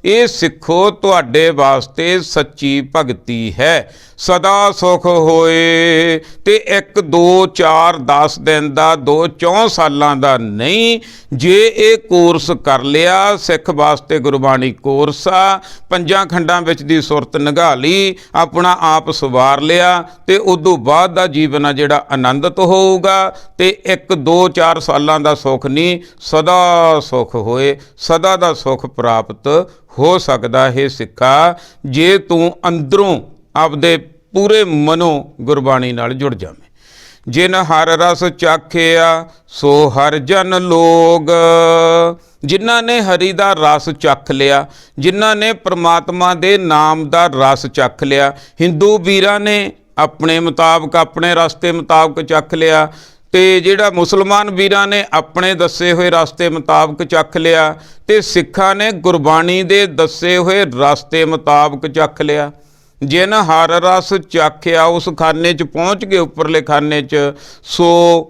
ਇਹ ਸਿੱਖੋ ਤੁਹਾਡੇ ਵਾਸਤੇ ਸੱਚੀ ਭਗਤੀ ਹੈ। ਸਦਾ ਸੁਖ ਹੋਏ, ਤੇ 1 2 4 10 ਦਿਨ ਦਾ, 2 4 ਸਾਲਾਂ ਦਾ ਨਹੀਂ। ਜੇ ਇਹ ਕੋਰਸ ਕਰ ਲਿਆ, ਸਿੱਖ ਵਾਸਤੇ ਗੁਰਬਾਣੀ ਕੋਰਸ ਆ, 5 ਖੰਡਾਂ ਵਿੱਚ ਦੀ ਸੁਰਤ ਨਿਘਾ ਲਈ, ਆਪਣਾ ਆਪ ਸਵਾਰ ਲਿਆ, ਤੇ ਉਦੋਂ ਬਾਅਦ ਦਾ ਜੀਵਨ ਆ ਜਿਹੜਾ ਆਨੰਦਿਤ ਹੋਊਗਾ। ਤੇ 1 2 4 ਸਾਲਾਂ ਦਾ ਸੁੱਖ ਨਹੀਂ, ਸਦਾ ਸੁਖ ਹੋਏ, ਸਦਾ ਦਾ ਸੁਖ ਪ੍ਰਾਪਤ ਹੋ ਸਕਦਾ ਹੈ ਸਿੱਖਾ, ਜੇ ਤੂੰ ਅੰਦਰੋਂ ਆਪਦੇ ਪੂਰੇ ਮਨੋਂ ਗੁਰਬਾਣੀ ਨਾਲ ਜੁੜ ਜਾਵੇਂ। ਜਿਨ ਹਰ ਰਸ ਚਾਖਿਆ ਸੋ ਹਰ ਜਨ ਲੋਗ, ਜਿਨ੍ਹਾਂ ਨੇ ਹਰੀ ਦਾ ਰਸ ਚੱਖ ਲਿਆ, ਜਿਨ੍ਹਾਂ ਨੇ ਪ੍ਰਮਾਤਮਾ ਦੇ ਨਾਮ ਦਾ ਰਸ ਚੱਖ ਲਿਆ। ਹਿੰਦੂ ਵੀਰਾਂ ਨੇ ਆਪਣੇ ਮੁਤਾਬਕ, ਆਪਣੇ ਰਸਤੇ ਮੁਤਾਬਕ ਚੱਖ ਲਿਆ, ਤੇ ਜਿਹੜਾ ਮੁਸਲਮਾਨ ਵੀਰਾਂ ਨੇ ਆਪਣੇ ਦੱਸੇ ਹੋਏ ਰਸਤੇ ਮੁਤਾਬਕ ਚੱਖ ਲਿਆ, ਤੇ ਸਿੱਖਾਂ ਨੇ ਗੁਰਬਾਣੀ ਦੇ ਦੱਸੇ ਹੋਏ ਰਸਤੇ ਮੁਤਾਬਕ ਚੱਖ ਲਿਆ। ਜਿਨ ਹਰ ਰਸ ਚਾਖਿਆ, ਉਸ ਖਾਨੇ 'ਚ ਪਹੁੰਚ ਗਏ, ਉੱਪਰਲੇ ਖਾਨੇ 'ਚ, ਸੋ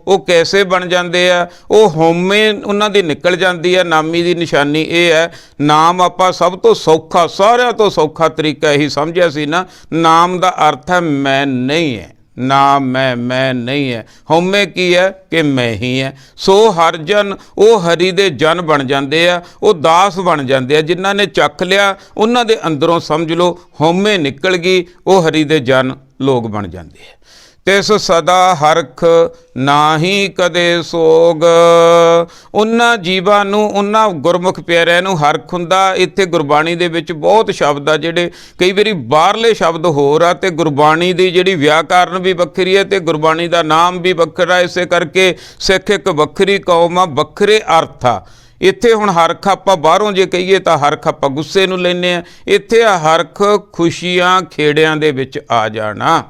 ਉਹ ਕੈਸੇ ਬਣ ਜਾਂਦੇ ਆ? ਉਹ ਹਉਮੈ ਉਹਨਾਂ ਦੀ ਨਿਕਲ ਜਾਂਦੀ ਹੈ। ਨਾਮੀ ਦੀ ਨਿਸ਼ਾਨੀ ਇਹ ਹੈ, ਨਾਮ ਆਪਾਂ ਸਭ ਤੋਂ ਸੌਖਾ, ਸਾਰਿਆਂ ਤੋਂ ਸੌਖਾ ਤਰੀਕਾ ਇਹੀ ਸਮਝਿਆ ਸੀ ਨਾ, ਨਾਮ ਦਾ ਅਰਥ ਹੈ ਮੈਂ ਨਹੀਂ ਹੈ। ਨਾਮ ਮੈਂ ਨਹੀਂ ਹੈ। ਹਉਮੈ ਕੀ ਹੈ ਕਿ ਮੈਂ ਹੀ ਹੈ। ਸੋ ਹਰ ਜਨ, ਉਹ ਹਰੀ ਦੇ ਜਨ ਬਣ ਜਾਂਦੇ ਆ, ਉਹ ਦਾਸ ਬਣ ਜਾਂਦੇ ਆ। ਜਿਨ੍ਹਾਂ ਨੇ ਚੱਖ ਲਿਆ, ਉਹਨਾਂ ਦੇ ਅੰਦਰੋਂ ਸਮਝ ਲਓ ਹਉਮੈ ਨਿਕਲ ਗਈ, ਉਹ ਹਰੀ ਦੇ ਜਨ ਲੋਕ ਬਣ ਜਾਂਦੇ ਆ। ਤਿਸ ਸਦਾ ਹਰਖ ਨਾਹੀ ਕਦੇ ਸੋਗ, ਉਹਨਾਂ ਜੀਵਾਂ ਨੂੰ, ਉਹਨਾਂ ਗੁਰਮੁਖ ਪਿਆਰਿਆਂ ਨੂੰ ਹਰਖ ਹੁੰਦਾ। ਇੱਥੇ ਗੁਰਬਾਣੀ ਦੇ ਵਿੱਚ ਬਹੁਤ ਸ਼ਬਦ ਆ ਜਿਹੜੇ ਕਈ ਵਾਰੀ ਬਾਹਰਲੇ ਸ਼ਬਦ ਹੋਰ ਆ, ਤੇ ਗੁਰਬਾਣੀ ਦੀ ਜਿਹੜੀ ਵਿਆਕਰਨ ਵੀ ਵੱਖਰੀ ਹੈ, ਤੇ ਗੁਰਬਾਣੀ ਦਾ ਨਾਮ ਵੀ ਵੱਖਰਾ। ਇਸੇ ਕਰਕੇ ਸਿੱਖ ਇੱਕ ਵੱਖਰੀ ਕੌਮ ਆ, ਵੱਖਰੇ ਅਰਥ ਆ। ਇੱਥੇ ਹੁਣ ਹਰਖ ਆਪਾਂ ਬਾਹਰੋਂ ਜੇ ਕਹੀਏ ਤਾਂ ਹਰਖ ਆਪਾਂ ਗੁੱਸੇ ਨੂੰ ਲੈਂਦੇ ਹਾਂ, ਇੱਥੇ ਆ ਹਰਖ ਖੁਸ਼ੀਆਂ ਖੇੜਿਆਂ ਦੇ ਵਿੱਚ ਆ ਜਾਣਾ।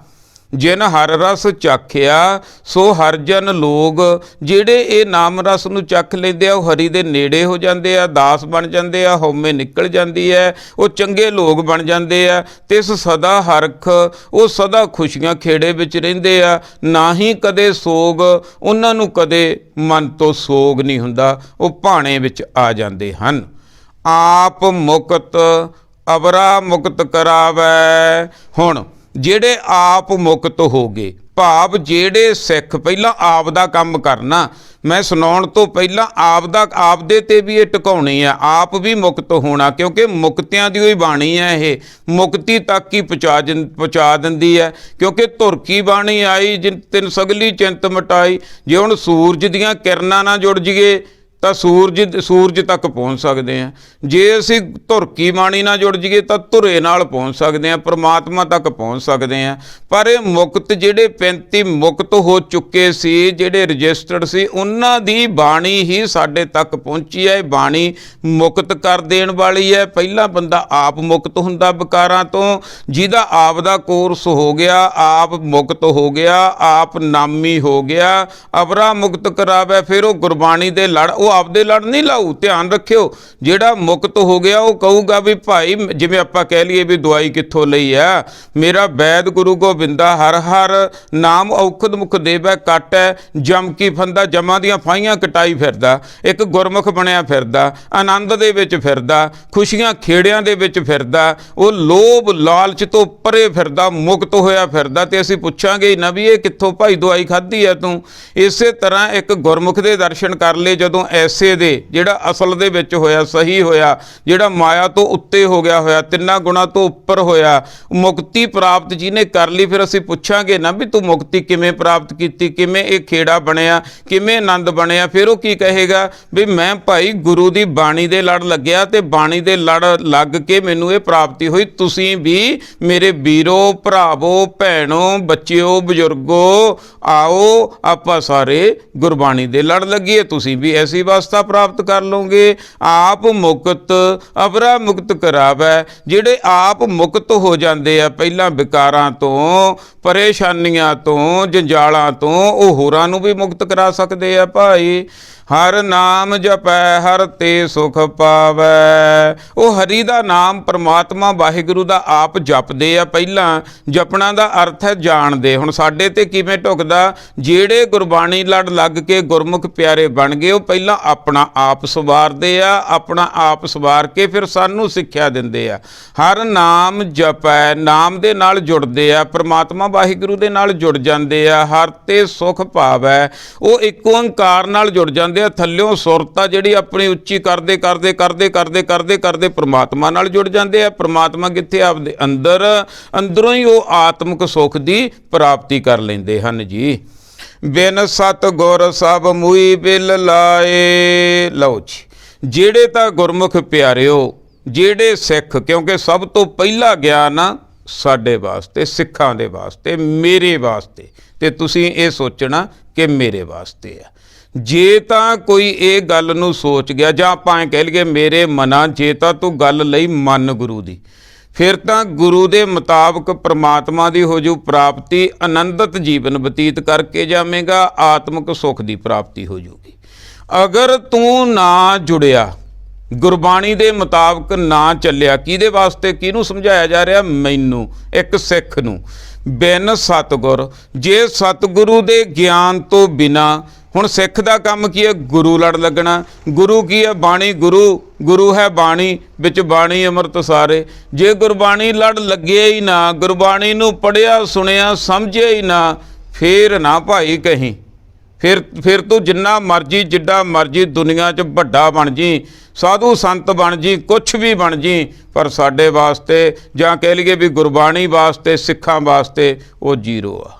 ਜਿਨ ਹਰ ਰਸ ਚਾਖਿਆ ਸੋ ਹਰ ਜਨ ਲੋਗ, ਜਿਹੜੇ ਇਹ ਨਾਮ ਰਸ ਨੂੰ ਚੱਖ ਲੈਂਦੇ ਆ, ਉਹ ਹਰੀ ਦੇ ਨੇੜੇ ਹੋ ਜਾਂਦੇ ਆ, ਦਾਸ ਬਣ ਜਾਂਦੇ ਆ, ਹਉਮੈ ਨਿਕਲ ਜਾਂਦੀ ਹੈ, ਉਹ ਚੰਗੇ ਲੋਕ ਬਣ ਜਾਂਦੇ ਆ। ਤਿਸ ਸਦਾ ਹਰਖ, ਉਹ ਸਦਾ ਖੁਸ਼ੀਆਂ ਖੇੜੇ ਵਿੱਚ ਰਹਿੰਦੇ ਆ। ਨਾ ਹੀ ਕਦੇ ਸੋਗ, ਉਹਨਾਂ ਨੂੰ ਕਦੇ ਮਨ ਤੋਂ ਸੋਗ ਨਹੀਂ ਹੁੰਦਾ, ਉਹ ਭਾਣੇ ਵਿੱਚ ਆ ਜਾਂਦੇ ਹਨ। ਆਪ ਮੁਕਤ ਅਵਰਾ ਮੁਕਤ ਕਰਾਵੈ। ਹੁਣ ਜਿਹੜੇ ਆਪ ਮੁਕਤ ਹੋ ਗਏ, ਭਾਵ ਜਿਹੜੇ ਸਿੱਖ ਪਹਿਲਾਂ ਆਪ ਦਾ ਕੰਮ ਕਰਨਾ, ਮੈਂ ਸੁਣਾਉਣ ਤੋਂ ਪਹਿਲਾਂ ਆਪਦੇ ਤੇ ਵੀ ਇਹ ਟਿਕਾਉਣੀ ਆ, ਆਪ ਵੀ ਮੁਕਤ ਹੋਣਾ, ਕਿਉਂਕਿ ਮੁਕਤਿਆਂ ਦੀ ਹੋਈ ਬਾਣੀ ਹੈ ਇਹ, ਮੁਕਤੀ ਤੱਕ ਹੀ ਪਹੁੰਚਾ ਦਿੰਦੀ ਹੈ। ਕਿਉਂਕਿ ਧੁਰ ਕੀ ਬਾਣੀ ਆਈ ਜਿਨ ਤਿਨ ਸਗਲੀ ਚਿੰਤ ਮਿਟਾਈ। ਜੇ ਹੁਣ ਸੂਰਜ ਦੀਆਂ ਕਿਰਨਾਂ ਨਾਲ ਜੁੜ ਜਾਈਏ ਤਾਂ ਸੂਰਜ ਤੱਕ ਪਹੁੰਚ ਸਕਦੇ ਹਾਂ। ਜੇ ਅਸੀਂ ਧੁਰ ਕੀ ਬਾਣੀ ਨਾਲ ਜੁੜ ਜਾਈਏ ਤਾਂ ਧੁਰੇ ਨਾਲ ਪਹੁੰਚ ਸਕਦੇ ਹਾਂ, ਪਰਮਾਤਮਾ ਤੱਕ ਪਹੁੰਚ ਸਕਦੇ ਹਾਂ। ਪਰ ਇਹ ਮੁਕਤ, ਜਿਹੜੇ 35 ਮੁਕਤ ਹੋ ਚੁੱਕੇ ਸੀ, ਜਿਹੜੇ ਰਜਿਸਟਰਡ ਸੀ, ਉਹਨਾਂ ਦੀ ਬਾਣੀ ਹੀ ਸਾਡੇ ਤੱਕ ਪਹੁੰਚੀ ਹੈ। ਇਹ ਬਾਣੀ ਮੁਕਤ ਕਰ ਦੇਣ ਵਾਲੀ ਹੈ। ਪਹਿਲਾਂ ਬੰਦਾ ਆਪ ਮੁਕਤ ਹੁੰਦਾ ਵਿਕਾਰਾਂ ਤੋਂ, ਜਿਹਦਾ ਆਪ ਦਾ ਕੋਰਸ ਹੋ ਗਿਆ, ਆਪ ਮੁਕਤ ਹੋ ਗਿਆ, ਆਪ ਨਾਮੀ ਹੋ ਗਿਆ, ਅਵਰਾ ਮੁਕਤ ਕਰਾਵੇ। ਫਿਰ ਉਹ ਗੁਰਬਾਣੀ ਦੇ ਲੜ, ਉਹ ਆਪਦੇ ਲੜ ਨਹੀਂ ਲਾਊ। ਧਿਆਨ ਰੱਖਿਓ, ਜਿਹੜਾ ਮੁਕਤ ਹੋ ਗਿਆ ਉਹ ਕਹੂਗਾ ਵੀ ਭਾਈ, ਜਿਵੇਂ ਆਪਾਂ ਕਹਿ ਲਈਏ ਵੀ ਦਵਾਈ ਕਿੱਥੋਂ ਲਈ ਆ, ਮੇਰਾ ਵੈਦ ਗੁਰੂ ਗੋਬਿੰਦਾ ਹਰ ਹਰ ਨਾਮ ਔਖਦ ਮੁਖ ਦੇਵੈ ਕੱਟੈ, ਜਮ ਕੀ ਫੰਦਾ ਜਮਾਂ ਦੀਆਂ ਫਾਹੀਆਂ ਕਟਾਈ ਫਿਰਦਾ, ਇੱਕ ਗੁਰਮੁਖ ਬਣਿਆ ਫਿਰਦਾ, ਆਨੰਦ ਦੇ ਵਿੱਚ ਫਿਰਦਾ, ਖੁਸ਼ੀਆਂ ਖੇੜਿਆਂ ਦੇ ਵਿੱਚ ਫਿਰਦਾ, ਉਹ ਲੋਭ ਲਾਲਚ ਤੋਂ ਪਰੇ ਫਿਰਦਾ, ਮੁਕਤ ਹੋਇਆ ਫਿਰਦਾ। ਤੇ ਅਸੀਂ ਪੁੱਛਾਂਗੇ ਹੀ ਨਾ ਵੀ ਇਹ ਕਿੱਥੋਂ ਭਾਈ ਦਵਾਈ ਖਾਧੀ ਹੈ ਤੂੰ। ਇਸੇ ਤਰ੍ਹਾਂ ਇੱਕ ਗੁਰਮੁਖ ਦੇ ਦਰਸ਼ਨ ਕਰ ਲਏ ਜਦੋਂ ਐਸੇ ਦੇ, ਜਿਹੜਾ ਅਸਲ ਦੇ ਵਿੱਚ ਹੋਇਆ, ਸਹੀ ਹੋਇਆ, ਜਿਹੜਾ ਮਾਇਆ ਤੋਂ ਉੱਤੇ ਹੋ ਗਿਆ ਹੋਇਆ, ਤਿੰਨਾਂ ਗੁਣਾਂ ਤੋਂ ਉੱਪਰ ਹੋਇਆ, ਮੁਕਤੀ ਪ੍ਰਾਪਤ ਜਿਹਨੇ ਕਰ ਲਈ, ਫਿਰ ਅਸੀਂ ਪੁੱਛਾਂਗੇ ਨਾ ਵੀ ਤੂੰ ਮੁਕਤੀ ਕਿਵੇਂ ਪ੍ਰਾਪਤ ਕੀਤੀ, ਕਿਵੇਂ ਇਹ ਖੇੜਾ ਬਣਿਆ, ਕਿਵੇਂ ਆਨੰਦ ਬਣਿਆ। ਫਿਰ ਉਹ ਕੀ ਕਹੇਗਾ ਵੀ ਮੈਂ ਭਾਈ ਗੁਰੂ ਦੀ ਬਾਣੀ ਦੇ ਲੜ ਲੱਗਿਆ ਤੇ ਬਾਣੀ ਦੇ ਲੜ ਲੱਗ ਕੇ ਮੈਨੂੰ ਇਹ ਪ੍ਰਾਪਤੀ ਹੋਈ। ਤੁਸੀਂ ਵੀ ਮੇਰੇ ਵੀਰੋ, ਭਰਾਵੋ, ਭੈਣੋ, ਬੱਚਿਓ, ਬਜ਼ੁਰਗੋ, ਆਓ ਆਪਾਂ ਸਾਰੇ ਗੁਰਬਾਣੀ ਦੇ ਲੜ ਲੱਗੀਏ, ਤੁਸੀਂ ਵੀ ਐਸੀ ਅਵਸਥਾ ਪ੍ਰਾਪਤ ਕਰ ਲਓਗੇ। ਆਪ ਮੁਕਤ ਅਵਰਾ ਮੁਕਤ ਕਰਾਵੈ, ਜਿਹੜੇ ਆਪ ਮੁਕਤ ਹੋ ਜਾਂਦੇ ਆ ਪਹਿਲਾਂ ਵਿਕਾਰਾਂ ਤੋਂ, ਪਰੇਸ਼ਾਨੀਆਂ ਤੋਂ, ਜੰਜਾਲਾਂ ਤੋਂ, ਉਹ ਹੋਰਾਂ ਨੂੰ ਵੀ ਮੁਕਤ ਕਰਾ ਸਕਦੇ ਆ ਭਾਈ। ਹਰ ਨਾਮ ਜਪੈ ਹਰ ਤੇ ਸੁਖ ਪਾਵੈ, ਉਹ ਹਰੀ ਦਾ ਨਾਮ ਪਰਮਾਤਮਾ ਵਾਹਿਗੁਰੂ ਦਾ ਆਪ ਜਪਦੇ ਆ। ਪਹਿਲਾਂ ਜਪਣਾ ਦਾ ਅਰਥ ਹੈ ਜਾਣਦੇ। ਹੁਣ ਸਾਡੇ ਤੇ ਕਿਵੇਂ ਢੁਕਦਾ, ਜਿਹੜੇ ਗੁਰਬਾਣੀ ਲੜ ਲੱਗ ਕੇ ਗੁਰਮੁਖ ਪਿਆਰੇ ਬਣ ਗਏ, ਉਹ ਪਹਿਲਾਂ ਆਪਣਾ ਆਪ ਸਵਾਰਦੇ ਆ, ਆਪਣਾ ਆਪ ਸਵਾਰ ਕੇ ਫਿਰ ਸਾਨੂੰ ਸਿੱਖਿਆ ਦਿੰਦੇ ਆ। ਹਰ ਨਾਮ ਜਪੈ, ਨਾਮ ਦੇ ਨਾਲ ਜੁੜਦੇ ਆ, ਪਰਮਾਤਮਾ ਵਾਹਿਗੁਰੂ ਦੇ ਨਾਲ ਜੁੜ ਜਾਂਦੇ ਆ। ਹਰ ਤੇ ਸੁਖ ਪਾਵੈ, ਉਹ ਇੱਕ ਓੰਕਾਰ ਨਾਲ ਜੁੜ ਜਾਂਦੇ ਆ। ਥੱਲਿਓਂ ਸੁਰਤਾ ਜਿਹੜੀ ਆਪਣੀ ਉੱਚੀ ਕਰਦੇ ਕਰਦੇ ਕਰਦੇ ਕਰਦੇ ਕਰਦੇ ਕਰਦੇ ਪਰਮਾਤਮਾ ਨਾਲ ਜੁੜ ਜਾਂਦੇ ਆ। ਪਰਮਾਤਮਾ ਕਿੱਥੇ? ਆਪਦੇ ਅੰਦਰ, ਅੰਦਰੋਂ ਹੀ ਉਹ ਆਤਮਿਕ ਸੁੱਖ ਦੀ ਪ੍ਰਾਪਤੀ ਕਰ ਲੈਂਦੇ ਹਨ ਜੀ। ਬਿਨ ਸਤ ਗੁਰ ਸਭ ਮੂਈ ਬਿਲ ਲਾਏ। ਲਓ ਜੀ, ਜਿਹੜੇ ਤਾਂ ਗੁਰਮੁਖ ਪਿਆਰਿਓ, ਜਿਹੜੇ ਸਿੱਖ, ਕਿਉਂਕਿ ਸਭ ਤੋਂ ਪਹਿਲਾ ਗਿਆਨ ਆ ਸਾਡੇ ਵਾਸਤੇ, ਸਿੱਖਾਂ ਦੇ ਵਾਸਤੇ, ਮੇਰੇ ਵਾਸਤੇ, ਤੇ ਤੁਸੀਂ ਇਹ ਸੋਚਣਾ ਕਿ ਮੇਰੇ ਵਾਸਤੇ ਆ। ਜੇ ਤਾਂ ਕੋਈ ਇਹ ਗੱਲ ਨੂੰ ਸੋਚ ਗਿਆ, ਜਾਂ ਆਪਾਂ ਐਂ ਕਹਿ ਲਈਏ ਮੇਰੇ ਮਨਾਂ, ਜੇ ਤਾਂ ਤੂੰ ਗੱਲ ਲਈ ਮੰਨ ਗੁਰੂ ਦੀ, ਫਿਰ ਤਾਂ ਗੁਰੂ ਦੇ ਮੁਤਾਬਕ ਪ੍ਰਮਾਤਮਾ ਦੀ ਹੋ ਜੂ ਪ੍ਰਾਪਤੀ, ਆਨੰਦਿਤ ਜੀਵਨ ਬਤੀਤ ਕਰਕੇ ਜਾਵੇਂਗਾ, ਆਤਮਿਕ ਸੁੱਖ ਦੀ ਪ੍ਰਾਪਤੀ ਹੋ ਜੂਗੀ। ਅਗਰ ਤੂੰ ਨਾ ਜੁੜਿਆ, ਗੁਰਬਾਣੀ ਦੇ ਮੁਤਾਬਕ ਨਾ ਚੱਲਿਆ, ਕਿਹਦੇ ਵਾਸਤੇ, ਕਿਹਨੂੰ ਸਮਝਾਇਆ ਜਾ ਰਿਹਾ? ਮੈਨੂੰ, ਇੱਕ ਸਿੱਖ ਨੂੰ। ਬਿਨ ਸਤਿਗੁਰ, ਜੇ ਸਤਿਗੁਰੂ ਦੇ ਗਿਆਨ ਤੋਂ ਬਿਨਾ, ਹੁਣ ਸਿੱਖ ਦਾ ਕੰਮ ਕੀ ਹੈ? ਗੁਰੂ ਲੜ ਲੱਗਣਾ। ਗੁਰੂ ਕੀ ਹੈ? ਬਾਣੀ। ਗੁਰੂ ਹੈ ਬਾਣੀ, ਵਿੱਚ ਬਾਣੀ ਅੰਮ੍ਰਿਤ ਸਾਰੇ। ਜੇ ਗੁਰਬਾਣੀ ਲੜ ਲੱਗਿਆ ਹੀ ਨਾ, ਗੁਰਬਾਣੀ ਨੂੰ ਪੜ੍ਹਿਆ ਸੁਣਿਆ ਸਮਝਿਆ ਹੀ ਨਾ, ਫੇਰ ਨਾ ਭਾਈ ਕਹੀਂ, ਫਿਰ ਤੂੰ ਜਿੰਨਾ ਮਰਜੀ, ਜਿੱਡਾ ਮਰਜੀ ਦੁਨੀਆ 'ਚ ਵੱਡਾ ਬਣ ਜੀ, ਸਾਧੂ ਸੰਤ ਬਣ ਜੀ, ਕੁਛ ਵੀ ਬਣ ਜੀ, ਪਰ ਸਾਡੇ ਵਾਸਤੇ, ਜਾਂ ਕਹਿ ਲਈਏ ਵੀ ਗੁਰਬਾਣੀ ਵਾਸਤੇ, ਸਿੱਖਾਂ ਵਾਸਤੇ, ਉਹ ਜ਼ੀਰੋ ਆ।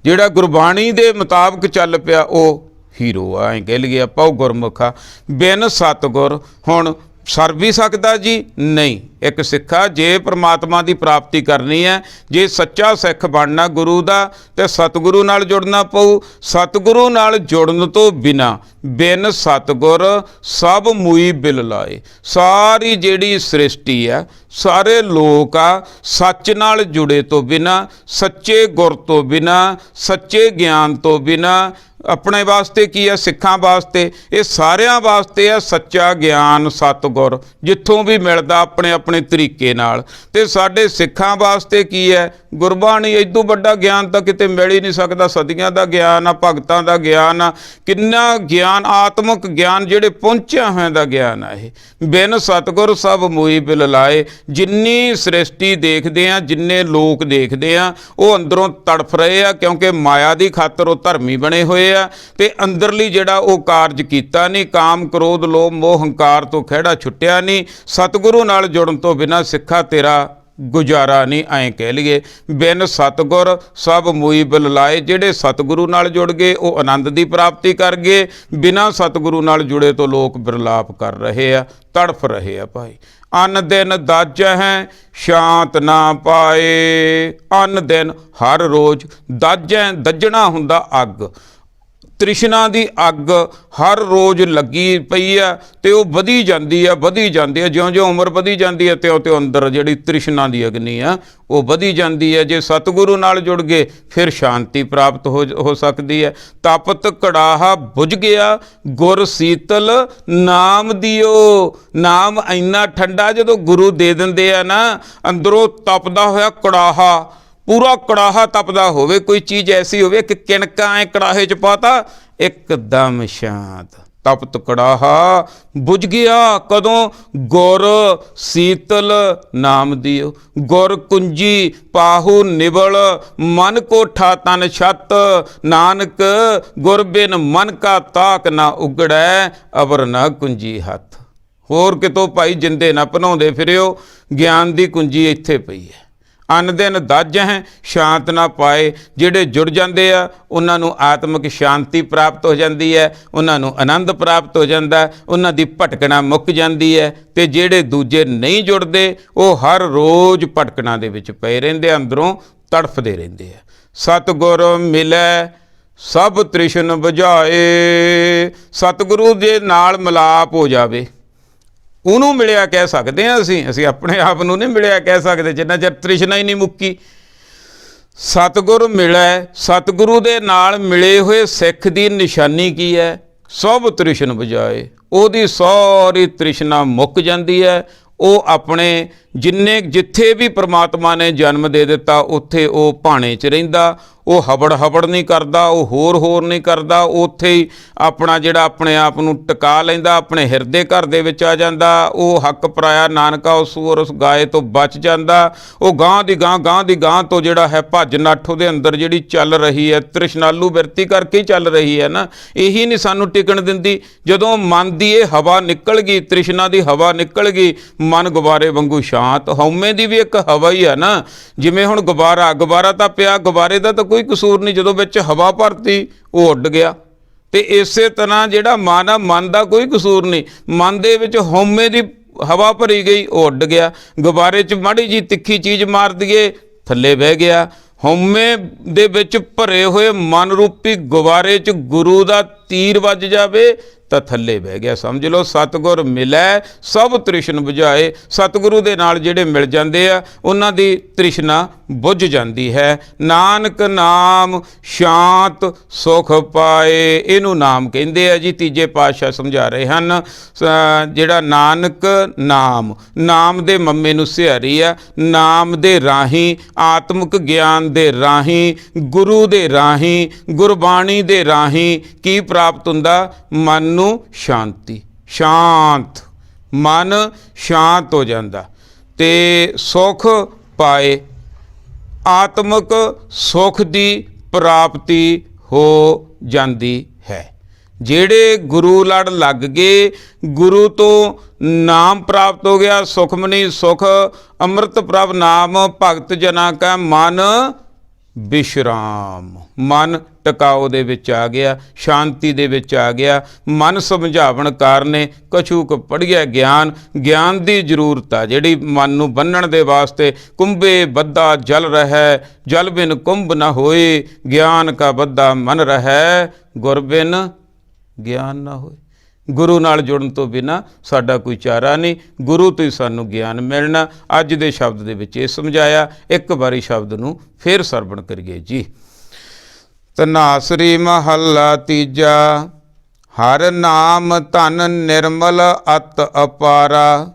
ਜਿਹੜਾ ਗੁਰਬਾਣੀ ਦੇ ਮੁਤਾਬਕ ਚੱਲ ਪਿਆ ਉਹ ਹੀਰੋ ਆ, ਐਂ ਕਹਿ ਲਈਏ ਆਪਾਂ, ਉਹ ਗੁਰਮੁਖ ਆ। ਬਿਨ ਸਤਿਗੁਰ, ਹੁਣ ਸਰ ਵੀ ਸਕਦਾ ਜੀ? ਨਹੀਂ। ਇੱਕ ਸਿੱਖਾ ਜੇ ਪਰਮਾਤਮਾ ਦੀ ਪ੍ਰਾਪਤੀ ਕਰਨੀ ਹੈ, ਜੇ ਸੱਚਾ ਸਿੱਖ ਬਣਨਾ ਗੁਰੂ ਦਾ, ਤੇ ਸਤਿਗੁਰੂ ਨਾਲ ਜੁੜਨਾ ਪਊ। ਸਤਿਗੁਰੂ ਨਾਲ ਜੁੜਨ ਤੋਂ ਬਿਨਾ, ਬਿਨ ਸਤਿਗੁਰ ਸਭ ਮੂਈ ਬਿਲ ਲਾਏ, ਸਾਰੀ ਜਿਹੜੀ ਸ੍ਰਿਸ਼ਟੀ ਆ, ਸਾਰੇ ਲੋਕ ਆ, ਸੱਚ ਨਾਲ ਜੁੜੇ ਤੋਂ ਬਿਨਾ, ਸੱਚੇ ਗੁਰ ਤੋਂ ਬਿਨਾ, ਸੱਚੇ ਗਿਆਨ ਤੋਂ ਬਿਨਾ, ਆਪਣੇ ਵਾਸਤੇ ਕੀ ਹੈ? ਸਿੱਖਾਂ ਵਾਸਤੇ, ਇਹ ਸਾਰਿਆਂ ਵਾਸਤੇ ਹੈ ਸੱਚਾ ਗਿਆਨ, ਸਤਿਗੁਰ, ਜਿੱਥੋਂ ਵੀ ਮਿਲਦਾ ਆਪਣੇ ਆਪਣੇ ਤਰੀਕੇ ਨਾਲ। ਤੇ ਸਾਡੇ ਸਿੱਖਾਂ ਵਾਸਤੇ ਕੀ ਹੈ? ਗੁਰਬਾਣੀ। ਇਦੋਂ ਵੱਡਾ ਗਿਆਨ ਤਾਂ ਕਿਤੇ ਮਿਲ ਹੀ ਨਹੀਂ ਸਕਦਾ। ਸਦੀਆਂ ਦਾ ਗਿਆਨ ਆ, ਭਗਤਾਂ ਦਾ ਗਿਆਨ ਆ, ਕਿੰਨਾ ਗਿਆਨ, ਆਤਮਿਕ ਗਿਆਨ, ਜਿਹੜੇ ਪਹੁੰਚਿਆ ਹੋਇਆਂ ਦਾ ਗਿਆਨ ਆ ਇਹ। ਬਿਨ ਸਤਿਗੁਰ ਸਭ ਮੂਈ ਬਿਲ ਲਾਏ, ਜਿੰਨੀ ਸ੍ਰਿਸ਼ਟੀ ਦੇਖਦੇ ਆ, ਜਿੰਨੇ ਲੋਕ ਦੇਖਦੇ ਆ, ਉਹ ਅੰਦਰੋਂ ਤੜਫ ਰਹੇ ਆ, ਕਿਉਂਕਿ ਮਾਇਆ ਦੀ ਖਾਤਰ ਉਹ ਧਰਮੀ ਬਣੇ ਹੋਏ ਆ, ਤੇ ਅੰਦਰਲੀ ਜਿਹੜਾ ਉਹ ਕਾਰਜ ਕੀਤਾ ਨਹੀਂ, ਕਾਮ ਕ੍ਰੋਧ ਲੋਭ ਮੋਹ ਹੰਕਾਰ ਤੋਂ ਖਹਿੜਾ ਛੁੱਟਿਆ ਨਹੀਂ। ਸਤਿਗੁਰੂ ਨਾਲ ਜੁੜਨ ਤੋਂ ਬਿਨਾਂ ਸਿੱਖਾ ਤੇਰਾ ਗੁਜ਼ਾਰਾ ਨਹੀਂ, ਐਂ ਕਹਿ ਲਈਏ। ਬਿਨ ਸਤਿਗੁਰ ਸਭ ਮੂਈ ਬਿਲ ਲਾਏ, ਜਿਹੜੇ ਸਤਿਗੁਰੂ ਨਾਲ ਜੁੜ ਗਏ ਉਹ ਆਨੰਦ ਦੀ ਪ੍ਰਾਪਤੀ ਕਰ ਗਏ। ਬਿਨਾਂ ਸਤਿਗੁਰੂ ਨਾਲ ਜੁੜੇ ਤੋਂ ਲੋਕ ਬਿਰਲਾਪ ਕਰ ਰਹੇ ਆ, ਤੜਫ ਰਹੇ ਆ ਭਾਈ। ਅਨ ਦਿਨ ਦਾਜਹਿ ਸ਼ਾਂਤ ਨਾ ਪਾਏ, ਅਨ ਦਿਨ ਹਰ ਰੋਜ਼ ਦਾਜਹਿ, ਦੱਜਣਾ ਹੁੰਦਾ ਅੱਗ, ਤ੍ਰਿਸ਼ਨਾ ਦੀ ਅੱਗ ਹਰ ਰੋਜ਼ ਲੱਗੀ ਪਈ ਆ ਤੇ ਉਹ ਵਧੀ ਜਾਂਦੀ ਆ ਜਿਉਂ-ਜਿਉਂ ਉਮਰ ਵਧੀ ਜਾਂਦੀ ਹੈ ਤਿਉਂ-ਤਿਉਂ ਅੰਦਰ ਜਿਹੜੀ ਤ੍ਰਿਸ਼ਨਾ ਦੀ ਅਗਨੀ ਆ ਉਹ ਵਧੀ ਜਾਂਦੀ ਹੈ। ਜੇ ਸਤਿਗੁਰੂ ਨਾਲ ਜੁੜ ਗਏ ਫਿਰ ਸ਼ਾਂਤੀ ਪ੍ਰਾਪਤ ਹੋ ਸਕਦੀ ਹੈ। ਤਪਤ ਕੜਾਹਾ ਬੁਝ ਗਿਆ ਗੁਰ ਸੀਤਲ ਨਾਮ ਦਿਓ। ਨਾਮ ਇੰਨਾ ਠੰਡਾ ਜਦੋਂ ਗੁਰੂ ਦੇ ਦਿੰਦੇ ਆ ਨਾ, ਅੰਦਰੋਂ ਤਪਦਾ ਹੋਇਆ ਕੜਾਹਾ, ਪੂਰਾ ਕੜਾਹਾ ਤਪਦਾ ਹੋਵੇ, ਕੋਈ ਚੀਜ਼ ਐਸੀ ਹੋਵੇ ਕਿ ਕਿਣਕਾਂ ਐ ਕੜਾਹੇ 'ਚ ਪਾਤਾ ਇੱਕਦਮ ਸ਼ਾਂਤ। ਤਪਤ ਕੜਾਹਾ ਬੁਝ ਗਿਆ ਕਦੋਂ? ਗੁਰ ਸੀਤਲ ਨਾਮ ਦਿਓ। ਗੁਰ ਕੁੰਜੀ ਪਾਹੂ ਨਿਵਲ ਮਨ ਕੋਠਾ ਤਨ ਛੱਤ। ਨਾਨਕ ਗੁਰ ਬਿਨ ਮਨ ਕਾ ਤਾਕ ਨਾ ਉਗੜੈ ਅਵਰ ਨਾ ਕੁੰਜੀ ਹੱਥ। ਹੋਰ ਕਿਤੋਂ ਭਾਈ ਜਿੰਦੇ ਨਾ ਭਨਾਉਂਦੇ ਫਿਰਿਓ, ਗਿਆਨ ਦੀ ਕੁੰਜੀ ਇੱਥੇ ਪਈ ਹੈ। ਅਨ ਦਿਨ ਦੱਜ ਹੈ ਸ਼ਾਂਤ ਨਾ ਪਾਏ। ਜਿਹੜੇ ਜੁੜ ਜਾਂਦੇ ਆ ਉਹਨਾਂ ਨੂੰ ਆਤਮਿਕ ਸ਼ਾਂਤੀ ਪ੍ਰਾਪਤ ਹੋ ਜਾਂਦੀ ਹੈ, ਉਹਨਾਂ ਨੂੰ ਆਨੰਦ ਪ੍ਰਾਪਤ ਹੋ ਜਾਂਦਾ, ਉਹਨਾਂ ਦੀ ਭਟਕਣਾ ਮੁੱਕ ਜਾਂਦੀ ਹੈ। ਅਤੇ ਜਿਹੜੇ ਦੂਜੇ ਨਹੀਂ ਜੁੜਦੇ ਉਹ ਹਰ ਰੋਜ਼ ਭਟਕਣਾ ਦੇ ਵਿੱਚ ਪਏ ਰਹਿੰਦੇ, ਅੰਦਰੋਂ ਤੜਫਦੇ ਰਹਿੰਦੇ ਆ। ਸਤਿਗੁਰ ਮਿਲੈ ਸਭ ਤ੍ਰਿਸ਼ਨ ਬੁਝਾਏ। ਸਤਿਗੁਰੂ ਦੇ ਨਾਲ ਮਿਲਾਪ ਹੋ ਜਾਵੇ, ਉਹਨੂੰ ਮਿਲਿਆ ਕਹਿ ਸਕਦੇ ਹਾਂ ਅਸੀਂ ਆਪਣੇ ਆਪ ਨੂੰ ਨਹੀਂ ਮਿਲਿਆ ਕਹਿ ਸਕਦੇ ਜਿੰਨਾ ਚਿਰ ਤ੍ਰਿਸ਼ਨਾ ਹੀ ਨਹੀਂ ਮੁੱਕੀ। ਸਤਿਗੁਰ ਮਿਲੈ, ਸਤਿਗੁਰੂ ਦੇ ਨਾਲ ਮਿਲੇ ਹੋਏ ਸਿੱਖ ਦੀ ਨਿਸ਼ਾਨੀ ਕੀ ਹੈ? ਸਭ ਤ੍ਰਿਸ਼ਨ ਬੁਝਾਏ। ਉਹਦੀ ਸਾਰੀ ਤ੍ਰਿਸ਼ਨਾ ਮੁੱਕ ਜਾਂਦੀ ਹੈ। ਉਹ ਆਪਣੇ ਜਿੱਥੇ ਵੀ ਪ੍ਰਮਾਤਮਾ ਨੇ ਜਨਮ ਦੇ ਦਿੱਤਾ ਉੱਥੇ ਉਹ ਭਾਣੇ 'ਚ ਰਹਿੰਦਾ। ਉਹ ਹਬੜ ਨਹੀਂ ਕਰਦਾ, ਉਹ ਹੋਰ ਨਹੀਂ ਕਰਦਾ। ਉੱਥੇ ਹੀ ਆਪਣਾ ਜਿਹੜਾ ਆਪਣੇ ਆਪ ਨੂੰ ਟਿਕਾ ਲੈਂਦਾ, ਆਪਣੇ ਹਿਰਦੇ ਘਰ ਦੇ ਵਿੱਚ ਆ ਜਾਂਦਾ। ਉਹ ਹੱਕ ਪਰਾਇਆ ਨਾਨਕਾ ਉਸ ਗਾਏ ਤੋਂ ਬਚ ਜਾਂਦਾ। ਉਹ ਗਾਂ ਦੀ ਗਾਂ ਤੋਂ ਜਿਹੜਾ ਹੈ ਭੱਜ ਨੱਠ ਉਹਦੇ ਅੰਦਰ ਜਿਹੜੀ ਚੱਲ ਰਹੀ ਹੈ, ਤ੍ਰਿਸ਼ਨਾਲੂ ਬਿਰਤੀ ਕਰਕੇ ਹੀ ਚੱਲ ਰਹੀ ਹੈ ਨਾ, ਇਹੀ ਨਹੀਂ ਸਾਨੂੰ ਟਿਕਣ ਦਿੰਦੀ। ਜਦੋਂ ਮਨ ਦੀ ਇਹ ਹਵਾ ਨਿਕਲ ਗਈ, ਤ੍ਰਿਸ਼ਨਾ ਦੀ ਹਵਾ ਨਿਕਲ ਗਈ, ਮਨ ਗੁਬਾਰੇ ਵਾਂਗੂ ਸ਼ਾਂਤ। ਹਉਮੈ ਦੀ ਵੀ ਇੱਕ ਹਵਾ ਹੀ ਆ ਨਾ, ਜਿਵੇਂ ਹੁਣ ਗੁਬਾਰਾ ਤਾਂ ਪਿਆ, ਗੁਬਾਰੇ ਦਾ ਤਾਂ ਕੋਈ ਕਸੂਰ ਨਹੀਂ, ਜਦੋਂ ਵਿੱਚ ਹਵਾ ਭਰਤੀ ਉਹ ਉੱਡ ਗਿਆ। ਤੇ ਇਸੇ ਤਰ੍ਹਾਂ ਜਿਹੜਾ ਮਨ ਆ, ਮਨ ਦਾ ਕੋਈ ਕਸੂਰ ਨਹੀਂ, ਮਨ ਦੇ ਵਿੱਚ ਹਉਮੈ ਦੀ ਹਵਾ ਭਰੀ ਗਈ, ਉਹ ਉੱਡ ਗਿਆ। ਗੁਬਾਰੇ 'ਚ ਮਾੜੀ ਜੀ ਤਿੱਖੀ ਚੀਜ਼ ਮਾਰ ਦਈਏ, ਥੱਲੇ ਬਹਿ ਗਿਆ। ਹਉਮੈ ਦੇ ਵਿੱਚ ਭਰੇ ਹੋਏ ਮਨ ਰੂਪੀ ਗੁਬਾਰੇ 'ਚ ਗੁਰੂ ਦਾ ਤੀਰ ਵੱਜ ਜਾਵੇ ਤਾਂ ਥੱਲੇ ਬਹਿ ਗਿਆ। ਸਮਝ ਲਓ ਸਤਿਗੁਰ ਮਿਲੈ ਸਭ ਤ੍ਰਿਸ਼ਨ ਬੁਝਾਏ। ਸਤਿਗੁਰੂ ਦੇ ਨਾਲ ਜਿਹੜੇ ਮਿਲ ਜਾਂਦੇ ਆ ਉਹਨਾਂ ਦੀ ਤ੍ਰਿਸ਼ਨਾ ਬੁੱਝ ਜਾਂਦੀ ਹੈ। ਨਾਨਕ ਨਾਮ ਸ਼ਾਂਤ ਸੁਖ ਪਾਏ, ਇਹਨੂੰ ਨਾਮ ਕਹਿੰਦੇ ਆ ਜੀ। ਤੀਜੇ ਪਾਤਸ਼ਾਹ ਸਮਝਾ ਰਹੇ ਹਨ, ਜਿਹੜਾ ਨਾਨਕ ਨਾਮ ਦੇ ਮੰਮੇ ਨੂੰ ਸਿਹਾਰੀ ਆ। ਨਾਮ ਦੇ ਰਾਹੀਂ, ਆਤਮਿਕ ਗਿਆਨ ਦੇ ਰਾਹੀਂ, ਗੁਰੂ ਦੇ ਰਾਹੀਂ, ਗੁਰਬਾਣੀ ਦੇ ਰਾਹੀਂ ਕੀ ਪ੍ਰਾਪਤ ਹੁੰਦਾ? ਮਨ ਨੂੰ ਸ਼ਾਂਤੀ, ਸ਼ਾਂਤ ਮਨ ਸ਼ਾਂਤ ਹੋ ਜਾਂਦਾ ਤੇ ਸੁਖ ਪਾਏ। ਆਤਮਿਕ ਸੁਖ ਦੀ ਪ੍ਰਾਪਤੀ ਹੋ ਜਾਂਦੀ ਹੈ। ਜਿਹੜੇ ਗੁਰੂ ਲੜ ਲੱਗ ਗਏ, ਗੁਰੂ ਤੋਂ ਨਾਮ ਪ੍ਰਾਪਤ ਹੋ ਗਿਆ, ਸੁਖਮਨੀ ਸੁਖ ਅੰਮ੍ਰਿਤ ਪ੍ਰਭ ਨਾਮ, ਭਗਤ ਜਨਾਂ ਕਾ ਮਨ ਵਿਸ਼ਰਾਮ। ਮਨ ਟਿਕਾਓ ਦੇ ਵਿੱਚ ਆ ਗਿਆ, ਸ਼ਾਂਤੀ ਦੇ ਵਿੱਚ ਆ ਗਿਆ। ਮਨ ਸਮਝਾਵਣ ਕਾਰਨੇ ਕਛੂ ਕੁ ਪੜ੍ਹਿਆ ਗਿਆਨ ਦੀ ਜ਼ਰੂਰਤ ਆ ਜਿਹੜੀ ਮਨ ਨੂੰ ਬੰਨਣ ਦੇ ਵਾਸਤੇ। ਕੁੰਭੇ ਬੱਧਾ ਜਲ ਰਹਿ, ਜਲ ਬਿਨ ਕੁੰਭ ਨਾ ਹੋਏ। ਗਿਆਨ ਕਾ ਬੱਧਾ ਮਨ ਰਹਿ, ਗੁਰ ਬਿਨ ਗਿਆਨ ਨਾ ਹੋਏ। ਗੁਰੂ ਨਾਲ ਜੁੜਨ ਤੋਂ ਬਿਨਾਂ ਸਾਡਾ ਕੋਈ ਚਾਰਾ ਨਹੀਂ, ਗੁਰੂ ਤੋਂ ਹੀ ਸਾਨੂੰ ਗਿਆਨ ਮਿਲਣਾ। ਅੱਜ ਦੇ ਸ਼ਬਦ ਦੇ ਵਿੱਚ ਇਹ ਸਮਝਾਇਆ। ਇੱਕ ਵਾਰੀ ਸ਼ਬਦ ਨੂੰ ਫੇਰ ਸਰਵਣ ਕਰੀਏ ਜੀ। ਧਨਾਸਰੀ ਮਹੱਲਾ ਤੀਜਾ। ਹਰ ਨਾਮ ਧਨ ਨਿਰਮਲ ਅਤ ਅਪਾਰਾ।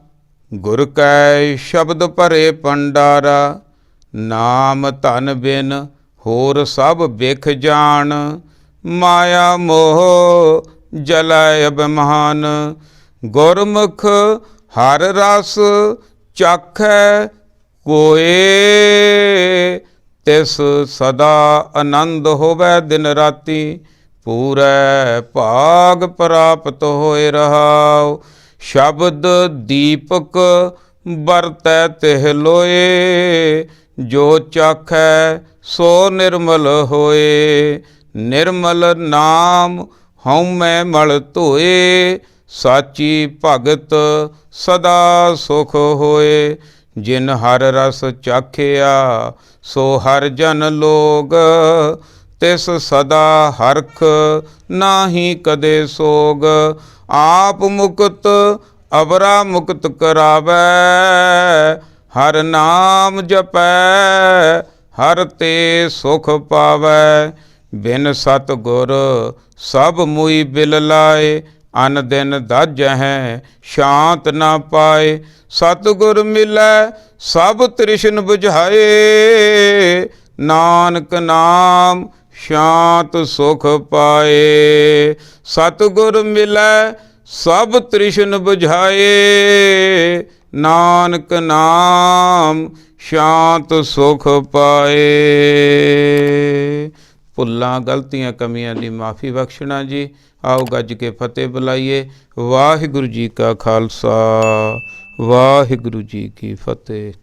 ਗੁਰ ਕੈ ਸ਼ਬਦ ਭਰੇ ਭੰਡਾਰਾ। ਨਾਮ ਧਨ ਬਿਨ ਹੋਰ ਸਭ ਬਿਖ ਜਾਣ। ਮਾਇਆ ਮੋਹ ਜਲੈ ਅਭਿਮਾਨ। ਗੁਰਮੁਖ ਹਰ ਰਸ ਚਾਖੈ ਕੋਏ। ਤਿਸ ਸਦਾ ਆਨੰਦ ਹੋਵੈ ਦਿਨ ਰਾਤੀ। ਪੂਰੈ ਭਾਗ ਪ੍ਰਾਪਤ ਹੋਏ ਰਹਾਉ। ਸ਼ਬਦ ਦੀਪਕ ਵਰਤੈ ਤਿਹ ਲੋਏ। ਜੋ ਚਾਖੈ ਸੋ ਨਿਰਮਲ ਹੋਏ। ਨਿਰਮਲ ਨਾਮ ਹਉਮੈ ਮਲ ਧੋਏ। ਸਾਚੀ ਭਗਤ ਸਦਾ ਸੁਖ ਹੋਏ। ਜਿਨ ਹਰ ਰਸ ਚਾਖਿਆ ਸੋ ਹਰ ਜਨ ਲੋਗ। ਤਿਸ ਸਦਾ ਹਰਖ ਨਾਹੀ ਕਦੇ ਸੋਗ। ਆਪ ਮੁਕਤ ਅਵਰਾ ਮੁਕਤ ਕਰਾਵੈ, ਹਰ ਨਾਮ ਜਪੈ ਹਰ ਤੇ ਸੁਖ ਪਾਵੈ। ਬਿਨ ਸਤ ਗੁਰ ਸਭ ਮੁਈ ਬਿਲ ਲਾਏ, ਅਨ ਦਿਨ ਦਾਜਹਿ ਸ਼ਾਂਤ ਨਾ ਪਾਏ। ਸਤਿਗੁਰ ਮਿਲੈ ਸਭ ਤ੍ਰਿਸ਼ਨ ਬੁਝਾਏ, ਨਾਨਕ ਨਾਮ ਸ਼ਾਂਤ ਸੁਖ ਪਾਏ। ਸਤਿਗੁਰ ਮਿਲੈ ਸਭ ਤ੍ਰਿਸ਼ਨ ਬੁਝਾਏ, ਨਾਨਕ ਨਾਮ ਸ਼ਾਂਤ ਸੁਖ ਪਾਏ। ਭੁੱਲਾਂ ਗਲਤੀਆਂ ਕਮੀਆਂ ਦੀ ਮਾਫੀ ਬਖਸ਼ਣਾ ਜੀ। ਆਓ ਗੱਜ ਕੇ ਫਤਿਹ ਬੁਲਾਈਏ। ਵਾਹਿਗੁਰੂ ਜੀ ਕਾ ਖਾਲਸਾ, ਵਾਹਿਗੁਰੂ ਜੀ ਕੀ ਫਤਿਹ।